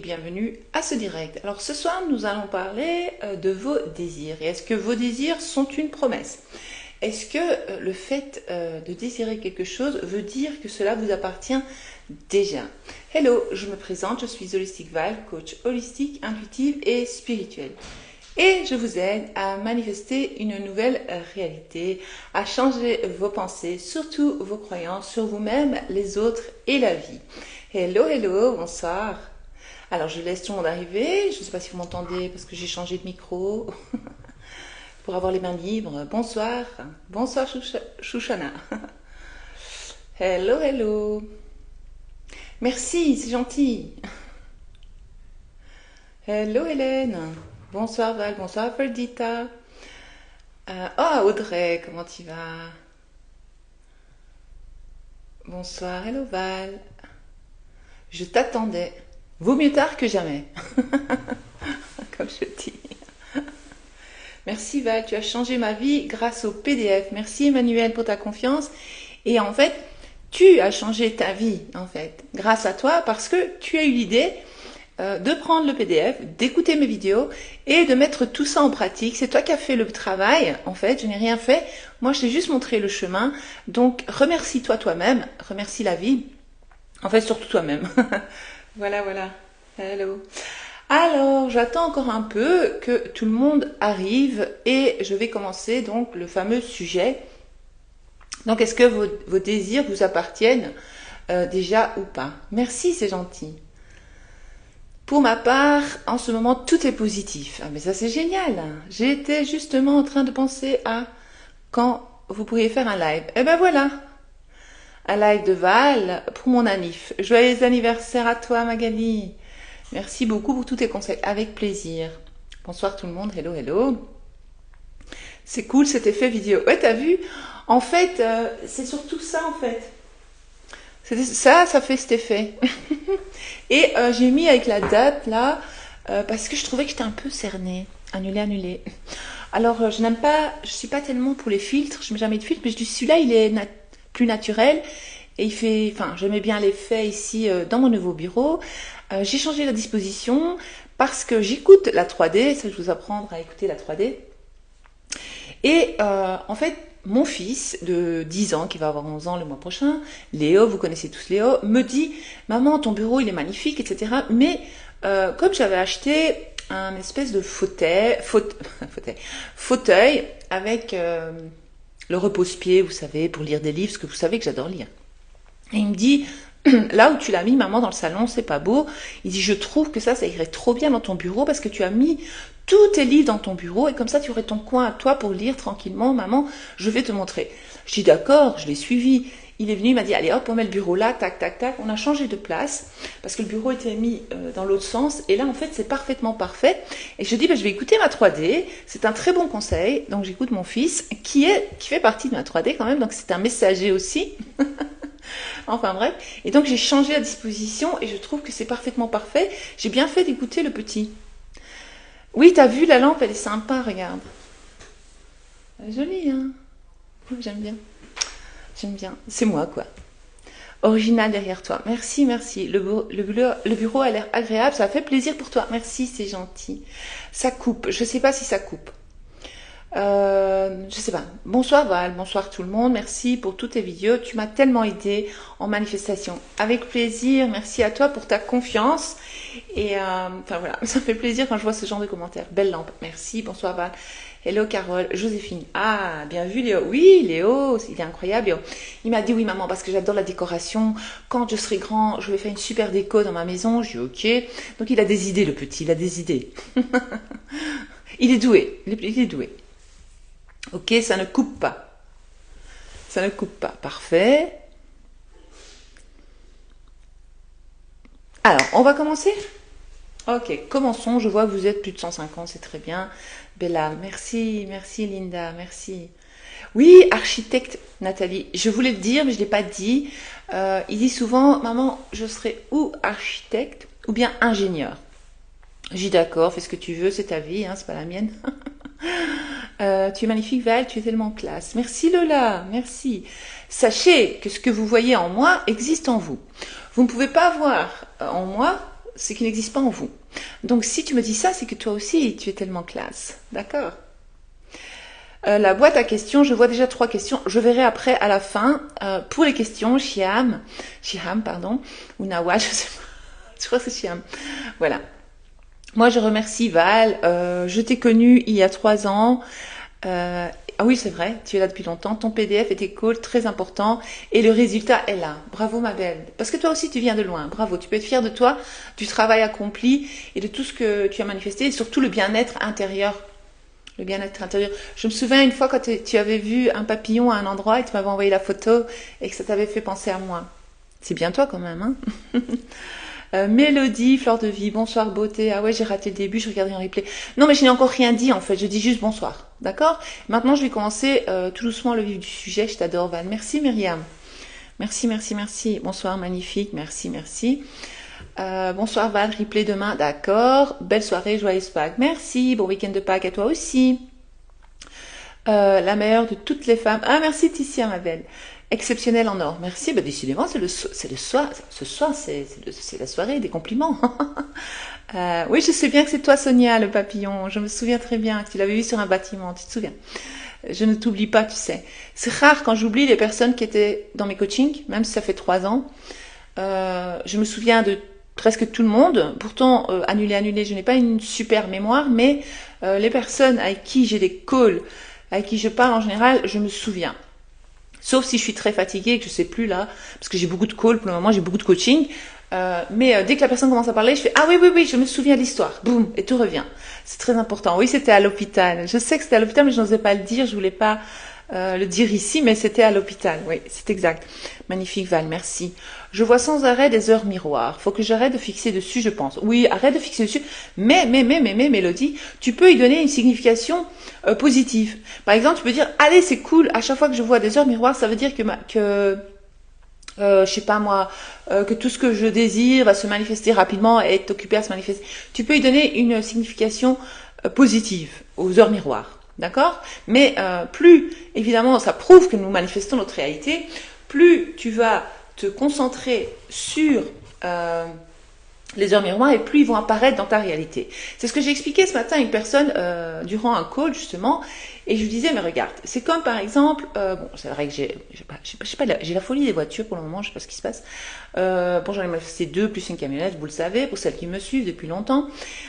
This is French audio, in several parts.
bienvenue à ce direct. Alors ce soir nous allons parler de vos désirs. Et est-ce que vos désirs sont une promesse? Est-ce que le fait de désirer quelque chose veut dire que cela vous appartient déjà? Hello, je me présente, je suis Holistic Val, coach holistique, intuitive et spirituelle. Et je vous aide à manifester une nouvelle réalité, à changer vos pensées, surtout vos croyances sur vous-même, les autres et la vie. Hello, hello, bonsoir. Alors je laisse tout le monde arriver, je ne sais pas si vous m'entendez parce que j'ai changé de micro pour avoir les mains libres. Bonsoir, bonsoir Chouchana. Hello, hello. Merci, c'est gentil. Hello Hélène. Bonsoir Val, bonsoir Ferdita. Audrey, comment tu vas? Bonsoir, hello Val. Je t'attendais. Vaut mieux tard que jamais. Comme je dis. Merci Val, tu as changé ma vie grâce au PDF. Merci Emmanuel pour ta confiance. Et en fait, tu as changé ta vie, en fait, grâce à toi, parce que tu as eu l'idée de prendre le PDF, d'écouter mes vidéos et de mettre tout ça en pratique. C'est toi qui as fait le travail, en fait, je n'ai rien fait. Moi, je t'ai juste montré le chemin. Donc, remercie-toi toi-même, remercie la vie. En fait, surtout toi-même. Voilà, voilà. Hello. Alors, j'attends encore un peu que tout le monde arrive et je vais commencer donc le fameux sujet. Donc, est-ce que vos désirs vous appartiennent déjà ou pas? Merci, c'est gentil. Pour ma part, en ce moment, tout est positif. Ah, mais ça, c'est génial. J'étais justement en train de penser à quand vous pourriez faire un live. Eh ben voilà, un live de Val pour mon anniv. Joyeux anniversaire à toi, Magali. Merci beaucoup pour tous tes conseils. Avec plaisir. Bonsoir tout le monde. Hello, hello. C'est cool cet effet vidéo. Ouais, t'as vu? En fait, c'est surtout ça, en fait. Ça fait cet effet. Et j'ai mis avec la date là parce que je trouvais que j'étais un peu cernée. Annulé. Alors je n'aime pas, je suis pas tellement pour les filtres, je mets jamais de filtre, mais je dis celui-là il est plus naturel et il fait, enfin j'aimais bien l'effet ici dans mon nouveau bureau. J'ai changé la disposition parce que j'écoute la 3D, ça je vous apprendre à écouter la 3D. Et en fait, mon fils de 10 ans, qui va avoir 11 ans le mois prochain, Léo, vous connaissez tous Léo, me dit « Maman, ton bureau, il est magnifique, etc. » Mais comme j'avais acheté un espèce de fauteuil avec le repose-pied, vous savez, pour lire des livres, parce que vous savez que j'adore lire. Et il me dit « Là où tu l'as mis, maman, dans le salon, c'est pas beau. » Il dit « Je trouve que ça irait trop bien dans ton bureau parce que tu as mis tous tes livres dans ton bureau et comme ça tu aurais ton coin à toi pour lire tranquillement. Maman, je vais te montrer. » Je dis d'accord, je l'ai suivi. Il est venu, il m'a dit allez hop, on met le bureau là, tac, tac, tac. On a changé de place parce que le bureau était mis dans l'autre sens et là en fait c'est parfaitement parfait. Et je dis je vais écouter ma 3D. C'est un très bon conseil. Donc j'écoute mon fils qui fait partie de ma 3D quand même. Donc c'est un messager aussi. Enfin bref. Et donc j'ai changé la disposition et je trouve que c'est parfaitement parfait. J'ai bien fait d'écouter le petit. Oui, t'as vu, la lampe, elle est sympa, regarde. Elle est jolie, hein? Oui, j'aime bien. J'aime bien. C'est moi, quoi. Original derrière toi. Merci, merci. Le bureau a l'air agréable, ça fait plaisir pour toi. Merci, c'est gentil. Ça coupe. Je sais pas si ça coupe. Je sais pas. Bonsoir Val, bonsoir tout le monde. Merci pour toutes tes vidéos. Tu m'as tellement aidé en manifestation. Avec plaisir. Merci à toi pour ta confiance. Et enfin voilà, ça me fait plaisir quand je vois ce genre de commentaires. Belle lampe. Merci. Bonsoir Val. Hello Carole, Joséphine. Ah, bien vu Léo. Oui, Léo, il est incroyable Léo. Il m'a dit oui maman parce que j'adore la décoration. Quand je serai grand, je vais faire une super déco dans ma maison. Je dis ok. Donc il a des idées le petit, il a des idées. Il est doué. Il est doué. Ok, ça ne coupe pas. Ça ne coupe pas. Parfait. Alors, on va commencer? Ok, commençons. Je vois que vous êtes plus de 150, c'est très bien. Bella, merci Linda, merci. Oui, architecte Nathalie, je voulais le dire, mais je ne l'ai pas dit. Il dit souvent, maman, je serai ou architecte ou bien ingénieur. Je dis d'accord, fais ce que tu veux, c'est ta vie, hein, c'est pas la mienne. Tu es magnifique Val, tu es tellement classe. Merci Lola, merci. Sachez que ce que vous voyez en moi existe en vous. Vous ne pouvez pas voir en moi ce qui n'existe pas en vous. Donc si tu me dis ça, c'est que toi aussi, tu es tellement classe. D'accord? La boîte à questions, je vois déjà 3 questions. Je verrai après à la fin pour les questions. Shiham, pardon, ou Nawa, je sais pas. Je crois que c'est Shiham. Voilà. Moi, je remercie Val. Je t'ai connue il y a 3 ans. Ah oui, c'est vrai, tu es là depuis longtemps. Ton PDF était cool, très important. Et le résultat est là. Bravo, ma belle. Parce que toi aussi, tu viens de loin. Bravo. Tu peux être fière de toi, du travail accompli et de tout ce que tu as manifesté. Et surtout le bien-être intérieur. Le bien-être intérieur. Je me souviens une fois quand tu avais vu un papillon à un endroit et tu m'avais envoyé la photo et que ça t'avait fait penser à moi. C'est bien toi quand même, hein? Mélodie, Fleur de Vie, bonsoir beauté. Ah ouais, j'ai raté le début, je regardais en replay. Non, mais je n'ai encore rien dit en fait, je dis juste bonsoir. D'accord? Maintenant, je vais commencer tout doucement le vif du sujet. Je t'adore, Val. Merci, Myriam. Merci, merci, merci. Bonsoir, magnifique. Merci, merci. Bonsoir, Val. Replay demain. D'accord. Belle soirée, joyeuse Pâques. Merci. Bon week-end de Pâques à toi aussi. La meilleure de toutes les femmes. Ah, merci, Ticia, ma belle. Exceptionnel en or. Merci. Bah, décidément, c'est le soir. Ce soir, c'est la soirée des compliments. Oui, je sais bien que c'est toi, Sonia, le papillon. Je me souviens très bien que tu l'avais vu sur un bâtiment. Tu te souviens? Je ne t'oublie pas, tu sais. C'est rare quand j'oublie les personnes qui étaient dans mes coachings, même si ça fait 3 ans. Je me souviens de presque tout le monde. Pourtant, annulé, je n'ai pas une super mémoire, mais les personnes avec qui j'ai des calls, avec qui je parle en général, je me souviens. Sauf si je suis très fatiguée et que je sais plus là, parce que j'ai beaucoup de calls pour le moment, j'ai beaucoup de coaching. Mais dès que la personne commence à parler, je fais ah oui, je me souviens de l'histoire. Boum, et tout revient. C'est très important. Oui, c'était à l'hôpital. Je sais que c'était à l'hôpital, mais je n'osais pas le dire. Je voulais pas le dire ici, mais c'était à l'hôpital. Oui, c'est exact. Magnifique Val, merci. Je vois sans arrêt des heures miroirs. Faut que j'arrête de fixer dessus, je pense. Oui, arrête de fixer dessus. Mais, Mélodie, tu peux y donner une signification positive. Par exemple, tu peux dire, allez, c'est cool. À chaque fois que je vois des heures miroirs, ça veut dire que je sais pas moi, que tout ce que je désire va se manifester rapidement et être occupé à se manifester. Tu peux y donner une signification positive aux heures miroirs. D'accord? Mais plus, évidemment, ça prouve que nous manifestons notre réalité, plus tu vas te concentrer sur les heures miroirs et plus ils vont apparaître dans ta réalité. C'est ce que j'ai expliqué ce matin à une personne durant un call, justement, et je lui disais, mais regarde, c'est comme par exemple, bon, c'est vrai que j'ai la folie des voitures pour le moment, je sais pas ce qui se passe. Bon, j'en ai manifesté 2 plus une camionnette, vous le savez, pour celles qui me suivent depuis longtemps.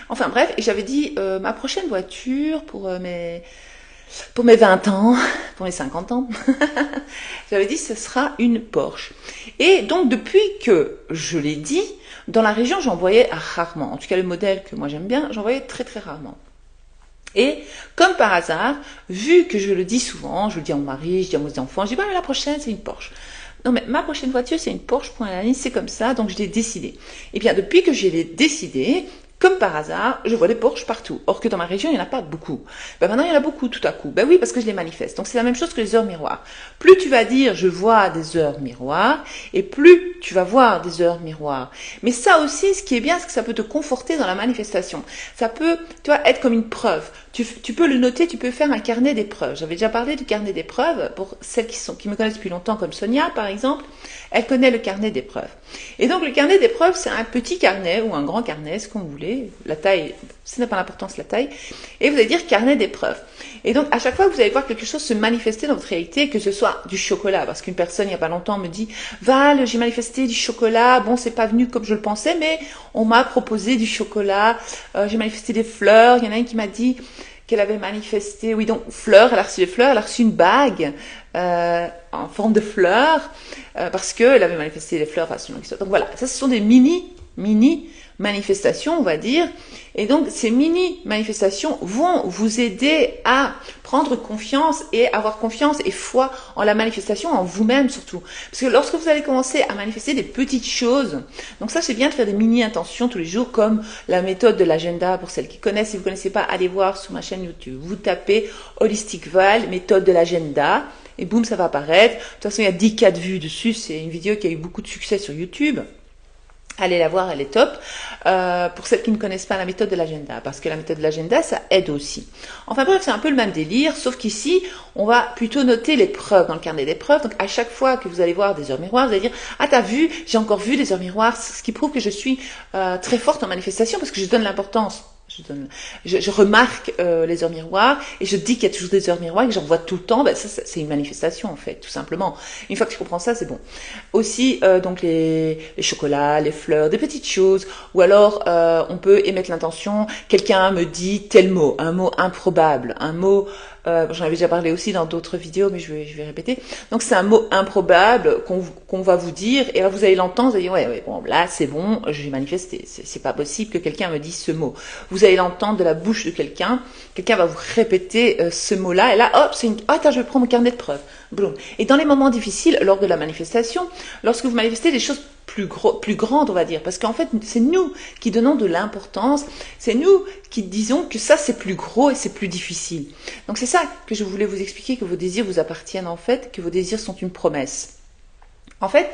Enfin bref, et j'avais dit, ma prochaine voiture pour mes 20 ans, pour mes 50 ans, j'avais dit ce sera une Porsche. Et donc depuis que je l'ai dit, dans la région j'en voyais rarement. En tout cas le modèle que moi j'aime bien, j'en voyais très très rarement. Et comme par hasard, vu que je le dis souvent, je le dis à mon mari, je dis à mes enfants, je dis bah mais la prochaine c'est une Porsche. Non mais ma prochaine voiture c'est une Porsche, point à la ligne, c'est comme ça, donc je l'ai décidé. Et bien depuis que je l'ai décidé, comme par hasard, je vois des Porsche partout. Or que dans ma région, il n'y en a pas beaucoup. Ben maintenant, il y en a beaucoup tout à coup. Ben oui, parce que je les manifeste. Donc c'est la même chose que les heures miroirs. Plus tu vas dire je vois des heures miroirs, et plus tu vas voir des heures miroirs. Mais ça aussi, ce qui est bien, c'est que ça peut te conforter dans la manifestation. Ça peut, tu vois, être comme une preuve. Tu peux le noter, tu peux faire un carnet des preuves. J'avais déjà parlé du carnet des preuves pour celles qui me connaissent depuis longtemps, comme Sonia par exemple. Elle connaît le carnet des preuves. Et donc le carnet des preuves, c'est un petit carnet ou un grand carnet, ce qu'on voulait. La taille, ça n'a pas d'importance la taille. Et vous allez dire carnet des preuves. Et donc à chaque fois que vous allez voir quelque chose se manifester dans votre réalité, que ce soit du chocolat, parce qu'une personne il n'y a pas longtemps me dit Val, j'ai manifesté du chocolat, bon c'est pas venu comme je le pensais, mais on m'a proposé du chocolat, j'ai manifesté des fleurs, il y en a une qui m'a dit qu'elle avait manifesté, oui donc fleurs, elle a reçu des fleurs, elle a reçu une bague en forme de fleurs, parce qu'elle avait manifesté des fleurs, enfin c'est une longue histoire. Donc voilà, ça ce sont des mini manifestations, on va dire. Et donc, ces mini-manifestations vont vous aider à prendre confiance et avoir confiance et foi en la manifestation, en vous-même surtout. Parce que lorsque vous allez commencer à manifester des petites choses, donc ça c'est bien de faire des mini-intentions tous les jours, comme la méthode de l'agenda, pour celles qui connaissent. Si vous ne connaissez pas, allez voir sur ma chaîne YouTube. Vous tapez Holistic Val, méthode de l'agenda, et boum, ça va apparaître. De toute façon, il y a 10 cas de vues dessus. C'est une vidéo qui a eu beaucoup de succès sur YouTube. Allez la voir, elle est top. Pour celles qui ne connaissent pas la méthode de l'agenda, parce que la méthode de l'agenda, ça aide aussi. Enfin bref, c'est un peu le même délire, sauf qu'ici, on va plutôt noter les preuves dans le carnet des preuves. Donc à chaque fois que vous allez voir des heures miroirs, vous allez dire « Ah, t'as vu, j'ai encore vu des heures miroirs », ce qui prouve que je suis très forte en manifestation, parce que je donne l'importance. Je remarque les heures miroirs et je dis qu'il y a toujours des heures miroirs et que j'en vois tout le temps. Ben ça, c'est une manifestation en fait, tout simplement. Une fois que tu comprends ça, c'est bon. Aussi, donc les chocolats, les fleurs, des petites choses. Ou alors, on peut émettre l'intention. Quelqu'un me dit tel mot, un mot improbable, un mot. J'en avais déjà parlé aussi dans d'autres vidéos, mais je vais répéter. Donc c'est un mot improbable qu'on va vous dire, et là vous allez l'entendre, vous allez dire ouais, bon, là c'est bon, je vais manifester. C'est pas possible que quelqu'un me dise ce mot. Vous allez l'entendre de la bouche de quelqu'un va vous répéter ce mot-là, et là hop, attends, je vais prendre mon carnet de preuves. Boum. Et dans les moments difficiles, lors de la manifestation, lorsque vous manifestez des choses plus grandes, on va dire, parce qu'en fait, c'est nous qui donnons de l'importance, c'est nous qui disons que ça, c'est plus gros et c'est plus difficile. Donc c'est ça que je voulais vous expliquer, que vos désirs vous appartiennent en fait, que vos désirs sont une promesse. En fait,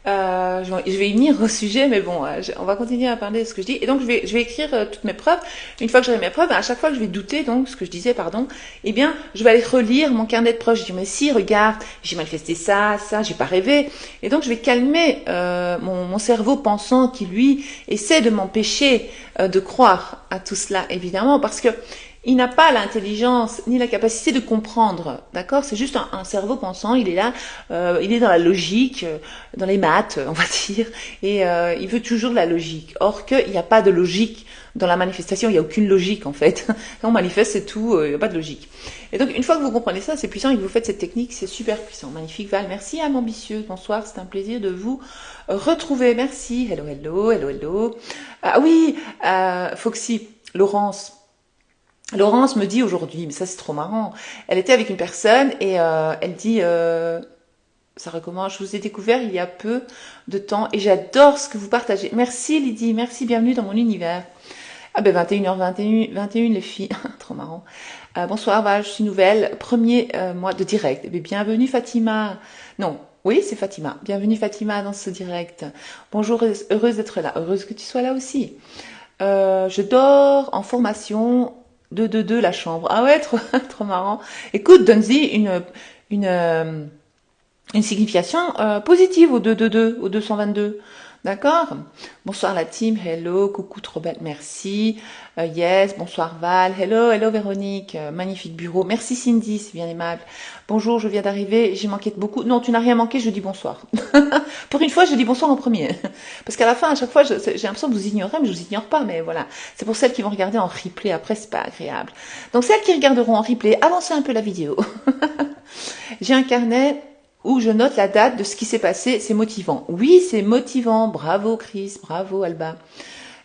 je vais y venir au sujet, mais bon, on va continuer à parler de ce que je dis. Et donc, je vais écrire toutes mes preuves. Une fois que j'aurai mes preuves, à chaque fois que je vais douter, donc, ce que je disais, pardon, eh bien, je vais aller relire mon carnet de preuves. Je dis, mais si, regarde, j'ai manifesté ça, j'ai pas rêvé. Et donc, je vais calmer mon cerveau pensant qui, lui, essaie de m'empêcher de croire à tout cela, évidemment, parce que il n'a pas l'intelligence ni la capacité de comprendre, d'accord? C'est juste un cerveau pensant, il est là, il est dans la logique, dans les maths, on va dire, et il veut toujours de la logique. Or qu'il n'y a pas de logique dans la manifestation, il n'y a aucune logique en fait. Quand on manifeste, c'est tout, il n'y a pas de logique. Et donc, une fois que vous comprenez ça, c'est puissant et que vous faites cette technique, c'est super puissant. Magnifique Val, merci âme ambitieuse, bonsoir, c'est un plaisir de vous retrouver. Merci, hello, hello, hello, hello. Ah oui, Foxy, Laurence me dit aujourd'hui, mais ça c'est trop marrant, elle était avec une personne et elle dit, ça recommence, je vous ai découvert il y a peu de temps et j'adore ce que vous partagez. Merci Lydie, merci, bienvenue dans mon univers. Ah ben 21h21 les filles, trop marrant. Bonsoir Val, je suis nouvelle, premier mois de direct. Eh bien, bienvenue Fatima. Non, oui c'est Fatima, bienvenue Fatima dans ce direct. Bonjour, heureuse d'être là, heureuse que tu sois là aussi. Je dors en formation 222 la chambre. Ah ouais, trop, trop marrant. Écoute, donne-y une signification positive au 222, au 222. D'accord? Bonsoir la team, hello, coucou, trop belle, merci. Yes, bonsoir Val, hello, hello Véronique, magnifique bureau. Merci Cindy, c'est bien aimable. Bonjour, je viens d'arriver, j'ai manqué de beaucoup. Non, tu n'as rien manqué, je dis bonsoir. Pour une fois, je dis bonsoir en premier. Parce qu'à la fin, à chaque fois, j'ai l'impression que vous ignorez, mais je vous ignore pas, mais voilà. C'est pour celles qui vont regarder en replay, après, c'est pas agréable. Donc, celles qui regarderont en replay, avancez un peu la vidéo. J'ai un carnet où je note la date de ce qui s'est passé, c'est motivant. Oui, c'est motivant. Bravo Chris, bravo Alba.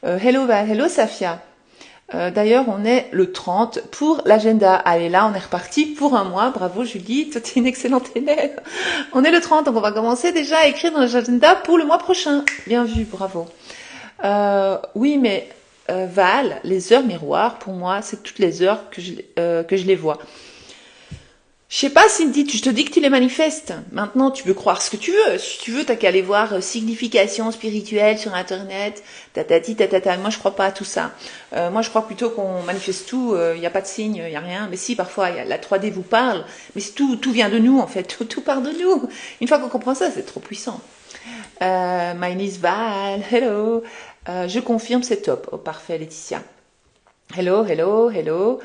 Hello Val, hello Safia. D'ailleurs, on est le 30 pour l'agenda. Allez, là, on est reparti pour un mois. Bravo Julie, toi t'es une excellente élève. On est le 30, donc on va commencer déjà à écrire dans l'agenda pour le mois prochain. Bien vu, bravo. Oui, mais Val, les heures miroirs, pour moi, c'est toutes les heures que je les vois. Je sais pas, Cindy, je te dis que tu les manifestes. Maintenant, tu peux croire ce que tu veux. Si tu veux, t'as qu'à aller voir signification spirituelle sur Internet, tatati, tatata. Moi, je crois pas à tout ça. Moi, je crois plutôt qu'on manifeste tout. Il n'y a pas de signe, il n'y a rien. Mais si, parfois, la 3D vous parle. Mais tout vient de nous, en fait. Tout part de nous. Une fois qu'on comprend ça, c'est trop puissant. My niece Val, hello. Je confirme, c'est top. Oh, parfait, Laetitia. Hello, hello, hello.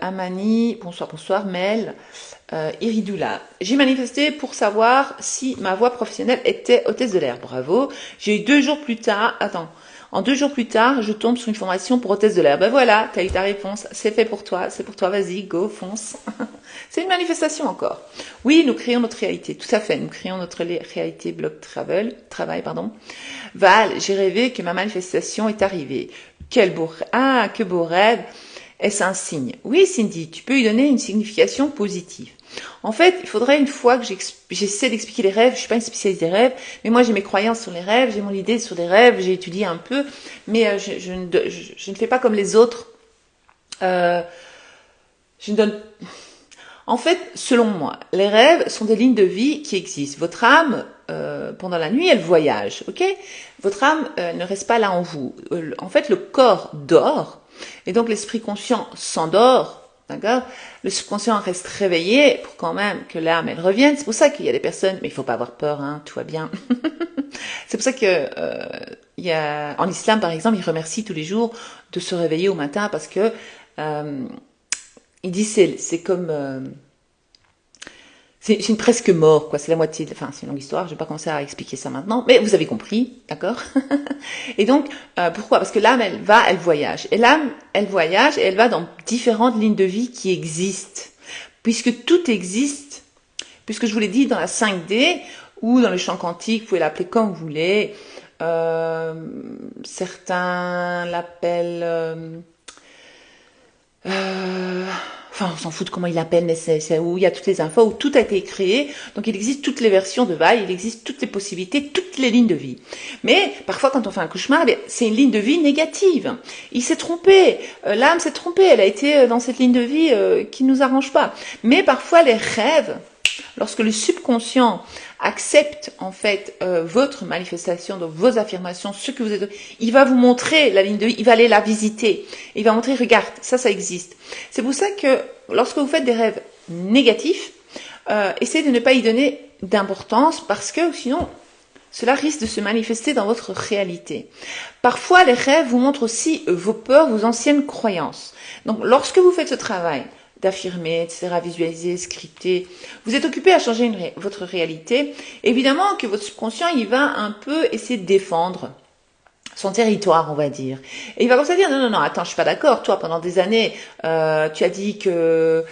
Amani, bonsoir, Mel, Iridoula. J'ai manifesté pour savoir si ma voie professionnelle était hôtesse de l'air. Bravo. J'ai eu 2 jours plus tard, en 2 jours plus tard, je tombe sur une formation pour hôtesse de l'air. Ben voilà, t'as eu ta réponse. C'est fait pour toi, vas-y, go, fonce. C'est une manifestation encore. Oui, nous créons notre réalité. Tout à fait, nous créons notre réalité blog travail, pardon. Val, j'ai rêvé que ma manifestation est arrivée. Que beau rêve. Est-ce un signe? Oui, Cindy, tu peux lui donner une signification positive. En fait, il faudrait une fois que j'essaie d'expliquer les rêves, je suis pas une spécialiste des rêves, mais moi j'ai mes croyances sur les rêves, j'ai mon idée sur les rêves, j'ai étudié un peu, mais je ne fais pas comme les autres. Je ne donne... En fait, selon moi, les rêves sont des lignes de vie qui existent. Votre âme, pendant la nuit, elle voyage, ok? Votre âme ne reste pas là en vous. En fait, le corps dort, et donc l'esprit conscient s'endort, d'accord? Le subconscient reste réveillé pour quand même que l'âme, elle revienne. C'est pour ça qu'il y a des personnes, mais il faut pas avoir peur, hein, tout va bien. C'est pour ça que il y a, en islam, par exemple, ils remercient tous les jours de se réveiller au matin parce que il dit c'est comme c'est une presque mort, quoi. C'est la moitié. Enfin, c'est une longue histoire. Je vais pas commencer à expliquer ça maintenant, mais vous avez compris, d'accord? Et donc, pourquoi? Parce que l'âme, elle voyage. Et l'âme, elle voyage et elle va dans différentes lignes de vie qui existent, puisque tout existe. Puisque je vous l'ai dit, dans la 5D ou dans le champ quantique, vous pouvez l'appeler comme vous voulez. Certains l'appellent. Enfin, on s'en fout de comment il l'appelle, mais c'est où il y a toutes les infos, où tout a été créé. Donc, il existe toutes les versions de Vaille, il existe toutes les possibilités, toutes les lignes de vie. Mais, parfois, quand on fait un cauchemar, c'est une ligne de vie négative. Il s'est trompé. L'âme s'est trompée. Elle a été dans cette ligne de vie qui nous arrange pas. Mais, parfois, les rêves, lorsque le subconscient accepte en fait votre manifestation, donc vos affirmations, ce que vous êtes, il va vous montrer la ligne de vie, il va aller la visiter, il va montrer, regarde, ça existe. C'est pour ça que lorsque vous faites des rêves négatifs, essayez de ne pas y donner d'importance parce que sinon cela risque de se manifester dans votre réalité. Parfois, les rêves vous montrent aussi vos peurs, vos anciennes croyances. Donc, lorsque vous faites ce travail, d'affirmer, etc., visualiser, scripter. Vous êtes occupé à changer votre réalité. Évidemment que votre subconscient, il va un peu essayer de défendre son territoire, on va dire. Et il va comme ça dire, non, attends, je suis pas d'accord. Toi, pendant des années, tu as dit que...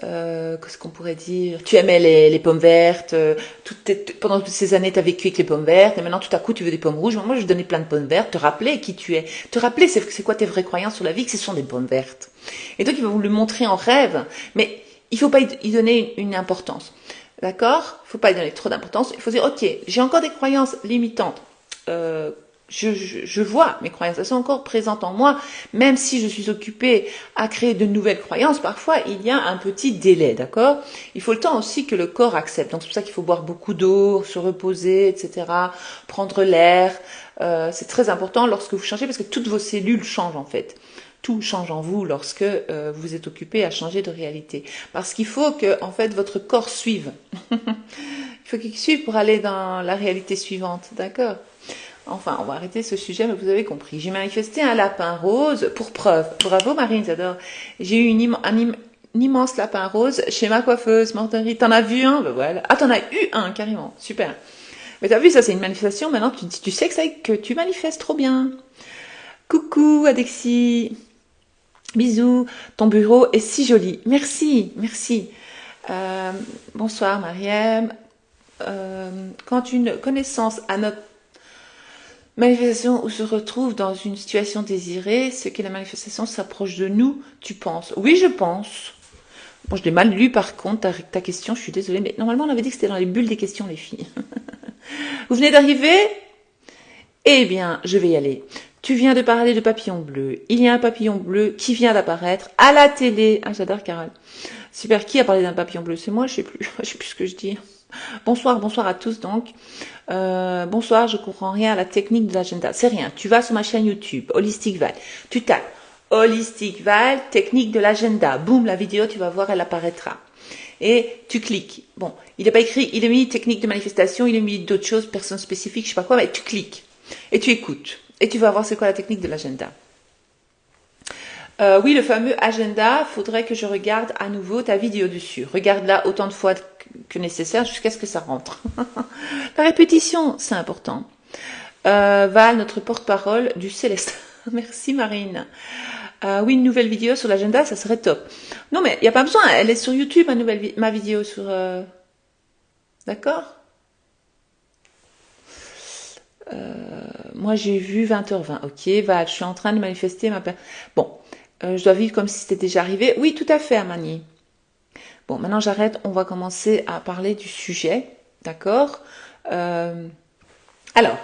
qu'est-ce qu'on pourrait dire? Tu aimais les pommes vertes. Pendant toutes ces années, tu as vécu avec les pommes vertes. Et maintenant, tout à coup, tu veux des pommes rouges. Moi, je vais donner plein de pommes vertes. Te rappeler qui tu es. Te rappeler, c'est quoi tes vraies croyances sur la vie, que ce sont des pommes vertes. Et donc, il va vous le montrer en rêve. Mais il faut pas y donner une importance. D'accord? Il faut pas y donner trop d'importance. Il faut dire, ok, j'ai encore des croyances limitantes. Je vois mes croyances, elles sont encore présentes en moi, même si je suis occupée à créer de nouvelles croyances, parfois il y a un petit délai, d'accord? Il faut le temps aussi que le corps accepte, donc c'est pour ça qu'il faut boire beaucoup d'eau, se reposer, etc., prendre l'air, c'est très important lorsque vous changez, parce que toutes vos cellules changent en fait. Tout change en vous lorsque vous êtes occupé à changer de réalité. Parce qu'il faut que, en fait, votre corps suive. Il faut qu'il suive pour aller dans la réalité suivante, d'accord? Enfin, on va arrêter ce sujet, mais vous avez compris. J'ai manifesté un lapin rose pour preuve. Bravo Marine, j'adore. J'ai eu un immense lapin rose chez ma coiffeuse, Marguerite. T'en as vu un? Ben voilà. Ah, t'en as eu un, carrément. Super. Mais t'as vu, ça c'est une manifestation. Maintenant, tu sais que tu manifestes trop bien. Coucou Adexi. Bisous. Ton bureau est si joli. Merci, merci. Bonsoir Mariam. Quand une connaissance à notre manifestation ou se retrouve dans une situation désirée, ce que la manifestation s'approche de nous, tu penses? Oui, je pense. Bon, je l'ai mal lu par contre, ta question, je suis désolée, mais normalement on avait dit que c'était dans les bulles des questions, les filles. Vous venez d'arriver? Eh bien, je vais y aller. Tu viens de parler de papillon bleu. Il y a un papillon bleu qui vient d'apparaître à la télé. Ah, j'adore Carole. Super, qui a parlé d'un papillon bleu? C'est moi, je sais plus. Je sais plus ce que je dis. Bonsoir à tous donc. Bonsoir, je comprends rien à la technique de l'agenda. C'est rien. Tu vas sur ma chaîne YouTube, Holistic Val. Tu tapes Holistic Val, technique de l'agenda. Boum, la vidéo, tu vas voir, elle apparaîtra. Et tu cliques. Bon, il n'est pas écrit, il a mis technique de manifestation, il a mis d'autres choses, personnes spécifiques, je sais pas quoi, mais tu cliques. Et tu écoutes. Et tu vas voir c'est quoi la technique de l'agenda. Oui, le fameux agenda, faudrait que je regarde à nouveau ta vidéo dessus. Regarde-la autant de fois que nécessaire jusqu'à ce que ça rentre. La répétition, c'est important. Val, notre porte-parole du Céleste. Merci Marine. Oui, une nouvelle vidéo sur l'agenda, ça serait top. Non, mais il n'y a pas besoin, elle est sur YouTube, ma vidéo sur... D'accord? Moi, j'ai vu 20h20. Ok, Val, je suis en train de manifester ma... Bon, je dois vivre comme si c'était déjà arrivé. Oui, tout à fait, Amani. Bon, maintenant j'arrête, on va commencer à parler du sujet, d'accord? Alors,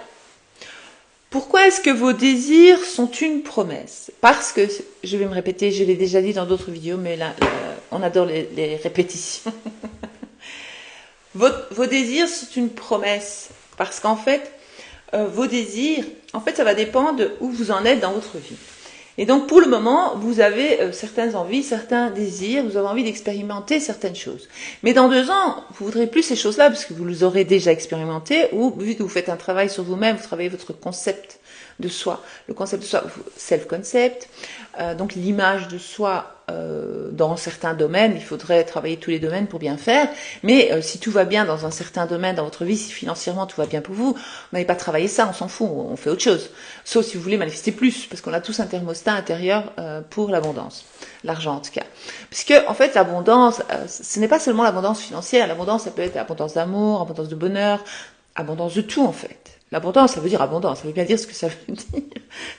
Pourquoi est-ce que vos désirs sont une promesse? Parce que, je vais me répéter, je l'ai déjà dit dans d'autres vidéos, mais là, on adore les répétitions. Vos désirs sont une promesse. Parce qu'en fait, vos désirs, en fait, ça va dépendre de où vous en êtes dans votre vie. Et donc, pour le moment, vous avez certaines envies, certains désirs, vous avez envie d'expérimenter certaines choses. Mais dans 2 ans, vous voudrez plus ces choses-là, parce que vous les aurez déjà expérimentées, ou vu que vous faites un travail sur vous-même, vous travaillez votre concept de soi. Le concept de soi, self-concept, donc l'image de soi dans certains domaines. Il faudrait travailler tous les domaines pour bien faire. Mais si tout va bien dans un certain domaine dans votre vie, si financièrement tout va bien pour vous, vous n'avez pas travaillé ça, on s'en fout, on fait autre chose. Sauf si vous voulez manifester plus, parce qu'on a tous un thermostat intérieur pour l'abondance. L'argent en tout cas. Puisque en fait l'abondance, ce n'est pas seulement l'abondance financière. L'abondance, ça peut être abondance d'amour, abondance de bonheur, abondance de tout en fait. L'abondance, ça veut dire abondance, ça veut bien dire ce que ça veut dire.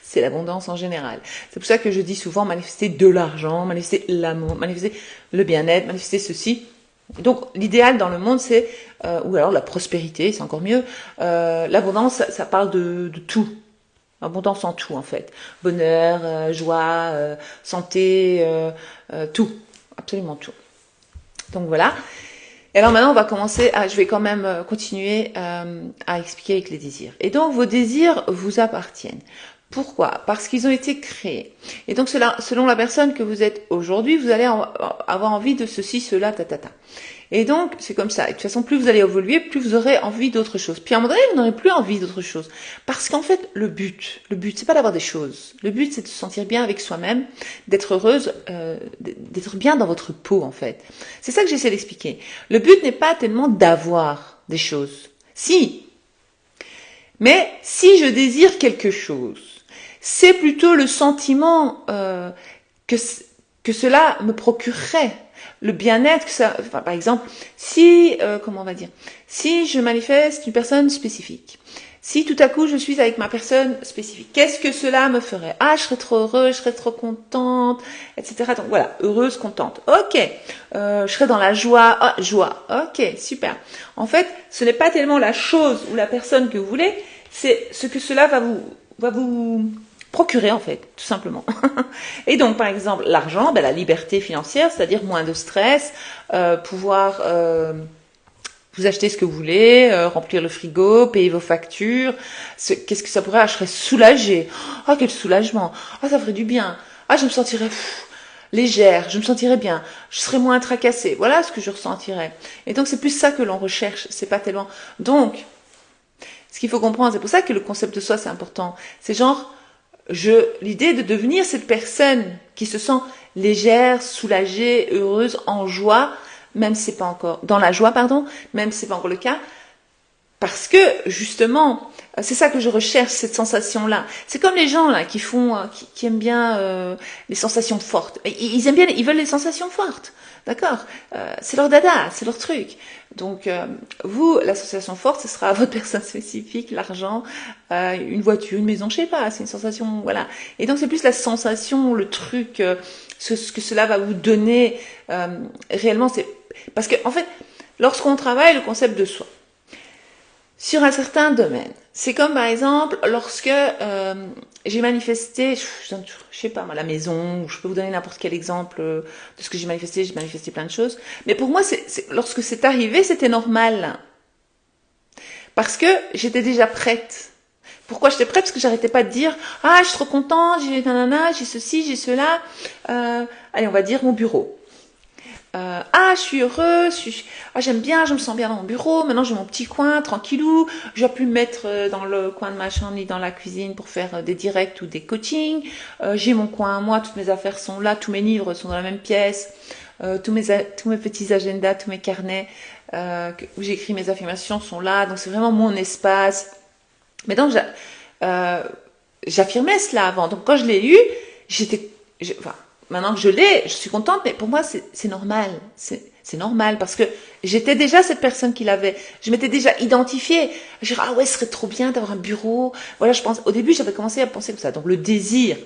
C'est l'abondance en général. C'est pour ça que je dis souvent manifester de l'argent, manifester l'amour, manifester le bien-être, manifester ceci. Donc l'idéal dans le monde, c'est, ou alors la prospérité, c'est encore mieux. L'abondance, ça parle de tout. Abondance en tout en fait. Bonheur, joie, santé, tout. Absolument tout. Donc voilà. Et alors maintenant, on va commencer je vais quand même continuer à expliquer avec les désirs. Et donc, vos désirs vous appartiennent. Pourquoi? Parce qu'ils ont été créés. Et donc, selon la personne que vous êtes aujourd'hui, vous allez avoir envie de ceci, cela, ta. Et donc, c'est comme ça. Et de toute façon, plus vous allez évoluer, plus vous aurez envie d'autre chose. Puis à un moment donné, vous n'aurez plus envie d'autre chose. Parce qu'en fait, le but, c'est pas d'avoir des choses. Le but, c'est de se sentir bien avec soi-même, d'être heureuse, d'être bien dans votre peau, en fait. C'est ça que j'essaie d'expliquer. Le but n'est pas tellement d'avoir des choses. Si. Mais si je désire quelque chose, c'est plutôt le sentiment que cela me procurerait. Le bien-être, par exemple, si, comment on va dire, si je manifeste une personne spécifique, si tout à coup je suis avec ma personne spécifique, qu'est-ce que cela me ferait? Ah, je serais trop heureuse, je serais trop contente, etc. Donc voilà, heureuse, contente. Ok, je serais dans la joie. Ah, joie. Ok, super. En fait, ce n'est pas tellement la chose ou la personne que vous voulez, c'est ce que cela va vous procurer en fait, tout simplement. Et donc, par exemple, l'argent, la liberté financière, c'est-à-dire moins de stress, pouvoir vous acheter ce que vous voulez, remplir le frigo, payer vos factures. Qu'est-ce que ça pourrait? Je serais soulagée. Ah, quel soulagement. Ah, ça ferait du bien. Ah, je me sentirais légère, je me sentirais bien. Je serais moins tracassée. Voilà ce que je ressentirais. Et donc, c'est plus ça que l'on recherche. C'est pas tellement... Donc, ce qu'il faut comprendre, c'est pour ça que le concept de soi, c'est important. C'est genre... l'idée de devenir cette personne qui se sent légère, soulagée, heureuse, en joie, même si c'est pas encore, dans la joie, pardon, même si c'est pas encore le cas, parce que, justement, c'est ça que je recherche, cette sensation-là. C'est comme les gens, là, qui aiment bien, les sensations fortes. Ils aiment bien, ils veulent les sensations fortes. D'accord? C'est leur dada, c'est leur truc. Donc, vous, l'association forte, ce sera votre personne spécifique, l'argent, une voiture, une maison, je sais pas, c'est une sensation, voilà. Et donc, c'est plus la sensation, le truc, ce que cela va vous donner, réellement, c'est... Parce que, en fait, lorsqu'on travaille le concept de soi, sur un certain domaine, c'est comme, par exemple, lorsque j'ai manifesté, je sais pas, la maison, je peux vous donner n'importe quel exemple de ce que j'ai manifesté plein de choses. Mais pour moi, lorsque c'est arrivé, c'était normal. Parce que j'étais déjà prête. Pourquoi j'étais prête? Parce que j'arrêtais pas de dire, ah, je suis trop contente, j'ai nanana, j'ai ceci, j'ai cela. Allez, on va dire mon bureau. Je suis heureuse, j'aime bien, je me sens bien dans mon bureau, maintenant j'ai mon petit coin, tranquillou, je vais plus me mettre dans le coin de ma chambre ni dans la cuisine pour faire des directs ou des coachings, j'ai mon coin à moi, toutes mes affaires sont là, tous mes livres sont dans la même pièce, tous mes petits agendas, tous mes carnets où j'écris mes affirmations sont là, donc c'est vraiment mon espace. Mais donc j'affirmais cela avant, donc quand je l'ai eu, maintenant que je l'ai, je suis contente, mais pour moi, c'est normal. C'est normal parce que j'étais déjà cette personne qui l'avait. Je m'étais déjà identifiée. Je disais, ah ouais, ce serait trop bien d'avoir un bureau. Voilà, je pense. Au début, j'avais commencé à penser comme ça. Donc, le désir,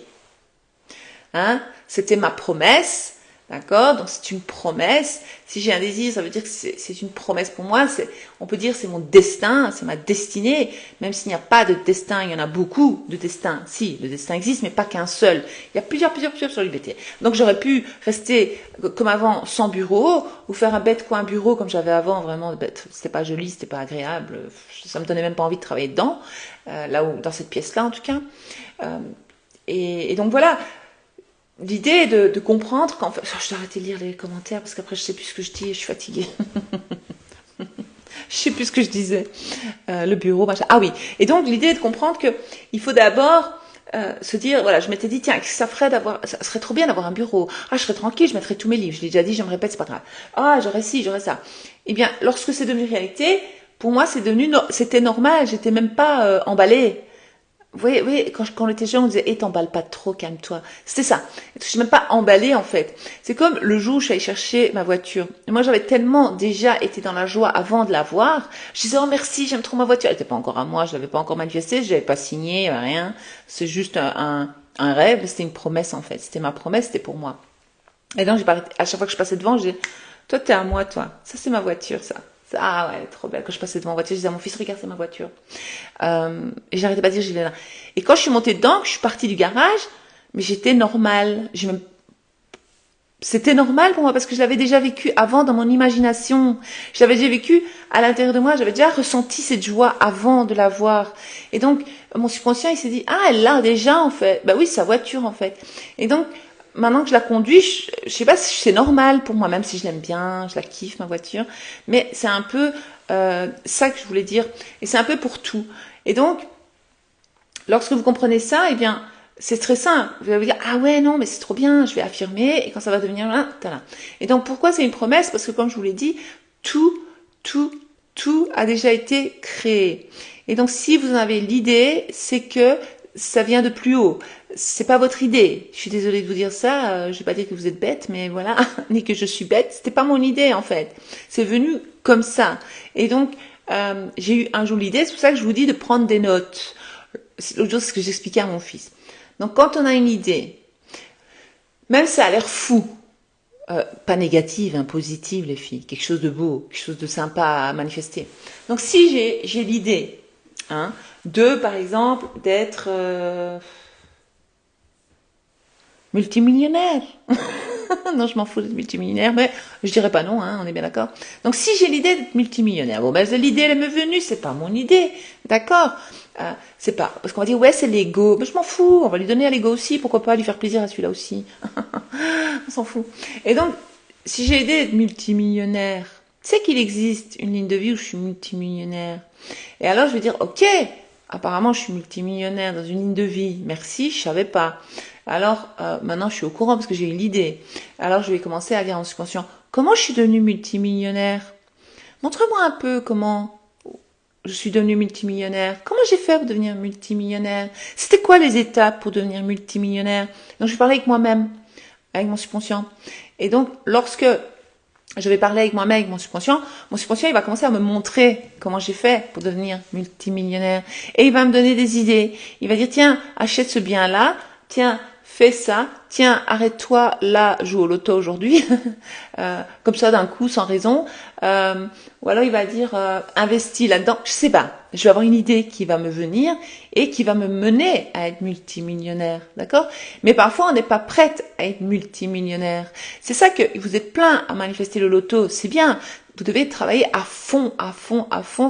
c'était ma promesse. D'accord? Donc c'est une promesse. Si j'ai un désir, ça veut dire que c'est une promesse pour moi. On peut dire c'est mon destin, c'est ma destinée. Même s'il n'y a pas de destin, il y en a beaucoup de destins. Si, le destin existe, mais pas qu'un seul. Il y a plusieurs sur l'UBT. Donc j'aurais pu rester comme avant sans bureau, ou faire un bête coin bureau comme j'avais avant. Vraiment, c'était pas joli, c'était pas agréable. Ça me donnait même pas envie de travailler dedans. Là où, dans cette pièce-là en tout cas. Et donc voilà. L'idée est de comprendre qu'en fait... je dois arrêter de lire les commentaires parce qu'après je sais plus ce que je dis et je suis fatiguée. Je sais plus ce que je disais. Le bureau, machin. Ah oui. Et donc l'idée est de comprendre que il faut d'abord se dire, voilà, je m'étais dit, tiens, ça serait trop bien d'avoir un bureau. Ah, je serais tranquille, je mettrais tous mes livres. Je l'ai déjà dit, je me répète, c'est pas grave. Ah, j'aurais ci, j'aurais ça. Eh bien, lorsque c'est devenu réalité, pour moi, c'était normal. J'étais même pas emballée. Oui, quand on était jeune, on disait, t'emballes pas trop, calme-toi. C'était ça. Je suis même pas emballée, en fait. C'est comme le jour où je suis allée chercher ma voiture. Et moi, j'avais tellement déjà été dans la joie avant de la voir. Je disais, oh merci, j'aime trop ma voiture. Elle était pas encore à moi, je l'avais pas encore manifestée, je l'avais pas signée, rien. C'est juste un rêve, c'était une promesse, en fait. C'était ma promesse, c'était pour moi. Et donc, à chaque fois que je passais devant, je disais, toi, t'es à moi, toi. Ça, c'est ma voiture, ça. Ah ouais, trop belle. Quand je passais devant ma voiture, je disais à mon fils, regarde, c'est ma voiture. Et j'arrêtais pas de dire, j'y vais là. Et quand je suis montée dedans, que je suis partie du garage, mais j'étais normale. C'était normal pour moi parce que je l'avais déjà vécu avant dans mon imagination. Je l'avais déjà vécu à l'intérieur de moi. J'avais déjà ressenti cette joie avant de la voir. Et donc, mon subconscient, il s'est dit, ah, elle l'a déjà, en fait. Bah oui, sa voiture, en fait. Et donc, maintenant que je la conduis, je sais pas si c'est normal pour moi, même si je l'aime bien, je la kiffe, ma voiture. Mais c'est un peu ça que je voulais dire. Et c'est un peu pour tout. Et donc, lorsque vous comprenez ça, eh bien, c'est très simple. Vous allez vous dire, ah ouais, non, mais c'est trop bien, je vais affirmer. Et quand ça va devenir là, tada. Et donc, pourquoi c'est une promesse? Parce que comme je vous l'ai dit, tout a déjà été créé. Et donc, si vous en avez l'idée, c'est que ça vient de plus haut. C'est pas votre idée. Je suis désolée de vous dire ça. Je vais pas dire que vous êtes bête, mais voilà, ni que je suis bête. C'était pas mon idée en fait. C'est venu comme ça. Et donc j'ai eu un jour l'idée. C'est pour ça que je vous dis de prendre des notes. L'autre jour, c'est ce que j'expliquais à mon fils. Donc quand on a une idée, même ça a l'air fou, pas négative, positive les filles, quelque chose de beau, quelque chose de sympa à manifester. Donc si j'ai l'idée, de par exemple d'être multimillionnaire. Non, je m'en fous d'être multimillionnaire, mais je dirais pas non, on est bien d'accord. Donc si j'ai l'idée d'être multimillionnaire, bon ben l'idée elle m'est venue, c'est pas mon idée, d'accord. C'est pas parce qu'on va dire ouais c'est l'ego, mais je m'en fous, on va lui donner à l'ego aussi, pourquoi pas lui faire plaisir à celui-là aussi. On s'en fout. Et donc si j'ai l'idée d'être multimillionnaire, c'est qu'il existe une ligne de vie où je suis multimillionnaire. Et alors je vais dire ok, apparemment je suis multimillionnaire dans une ligne de vie, merci, je savais pas. Alors maintenant je suis au courant parce que j'ai eu l'idée. Alors je vais commencer à dire en subconscient, comment je suis devenue multimillionnaire? Montre-moi un peu comment je suis devenue multimillionnaire. Comment j'ai fait pour devenir multimillionnaire? C'était quoi les étapes pour devenir multimillionnaire? Donc je vais parler avec moi-même, avec mon subconscient. Et donc lorsque je vais parler avec moi-même, avec mon subconscient il va commencer à me montrer comment j'ai fait pour devenir multimillionnaire. Et il va me donner des idées. Il va dire, tiens, achète ce bien-là, tiens, fais ça, tiens, arrête-toi là, joue au loto aujourd'hui, comme ça d'un coup, sans raison. Ou alors il va dire, investis là-dedans, je sais pas. Je vais avoir une idée qui va me venir et qui va me mener à être multimillionnaire, d'accord? Mais parfois, on n'est pas prête à être multimillionnaire. C'est ça que vous êtes plein à manifester le loto, c'est bien. Vous devez travailler à fond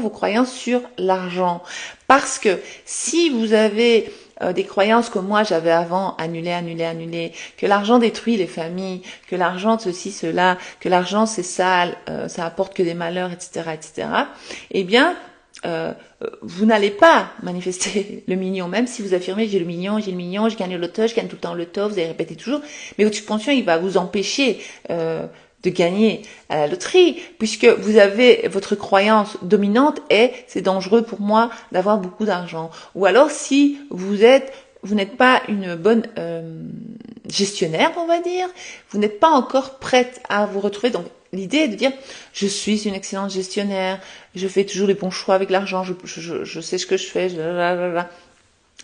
vos croyances sur l'argent. Parce que si vous avez des croyances que moi j'avais avant, annuler, que l'argent détruit les familles, que l'argent ceci, cela, que l'argent c'est sale, ça apporte que des malheurs, etc., eh bien, vous n'allez pas manifester le million, même si vous affirmez j'ai le million, je gagne le loto, je gagne tout le temps le loto, vous allez répéter toujours, mais votre subconscient il va vous empêcher de gagner à la loterie, puisque vous avez votre croyance dominante est c'est dangereux pour moi d'avoir beaucoup d'argent. Ou alors si vous n'êtes pas une bonne gestionnaire, on va dire, vous n'êtes pas encore prête à vous retrouver. Donc l'idée est de dire je suis une excellente gestionnaire, je fais toujours les bons choix avec l'argent, je sais ce que je fais,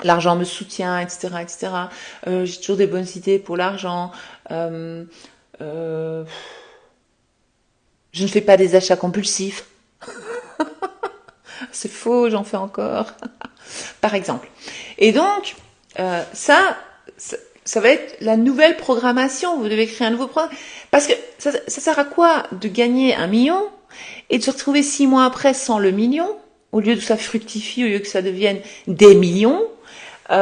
l'argent me soutient, etc., etc. J'ai toujours des bonnes idées pour l'argent. Euh, je ne fais pas des achats compulsifs. C'est faux, j'en fais encore. Par exemple. Et donc, ça va être la nouvelle programmation. Vous devez créer un nouveau programme. Parce que ça sert à quoi de gagner 1 million et de se retrouver 6 mois après sans le million, au lieu de ça fructifie, au lieu que ça devienne des millions.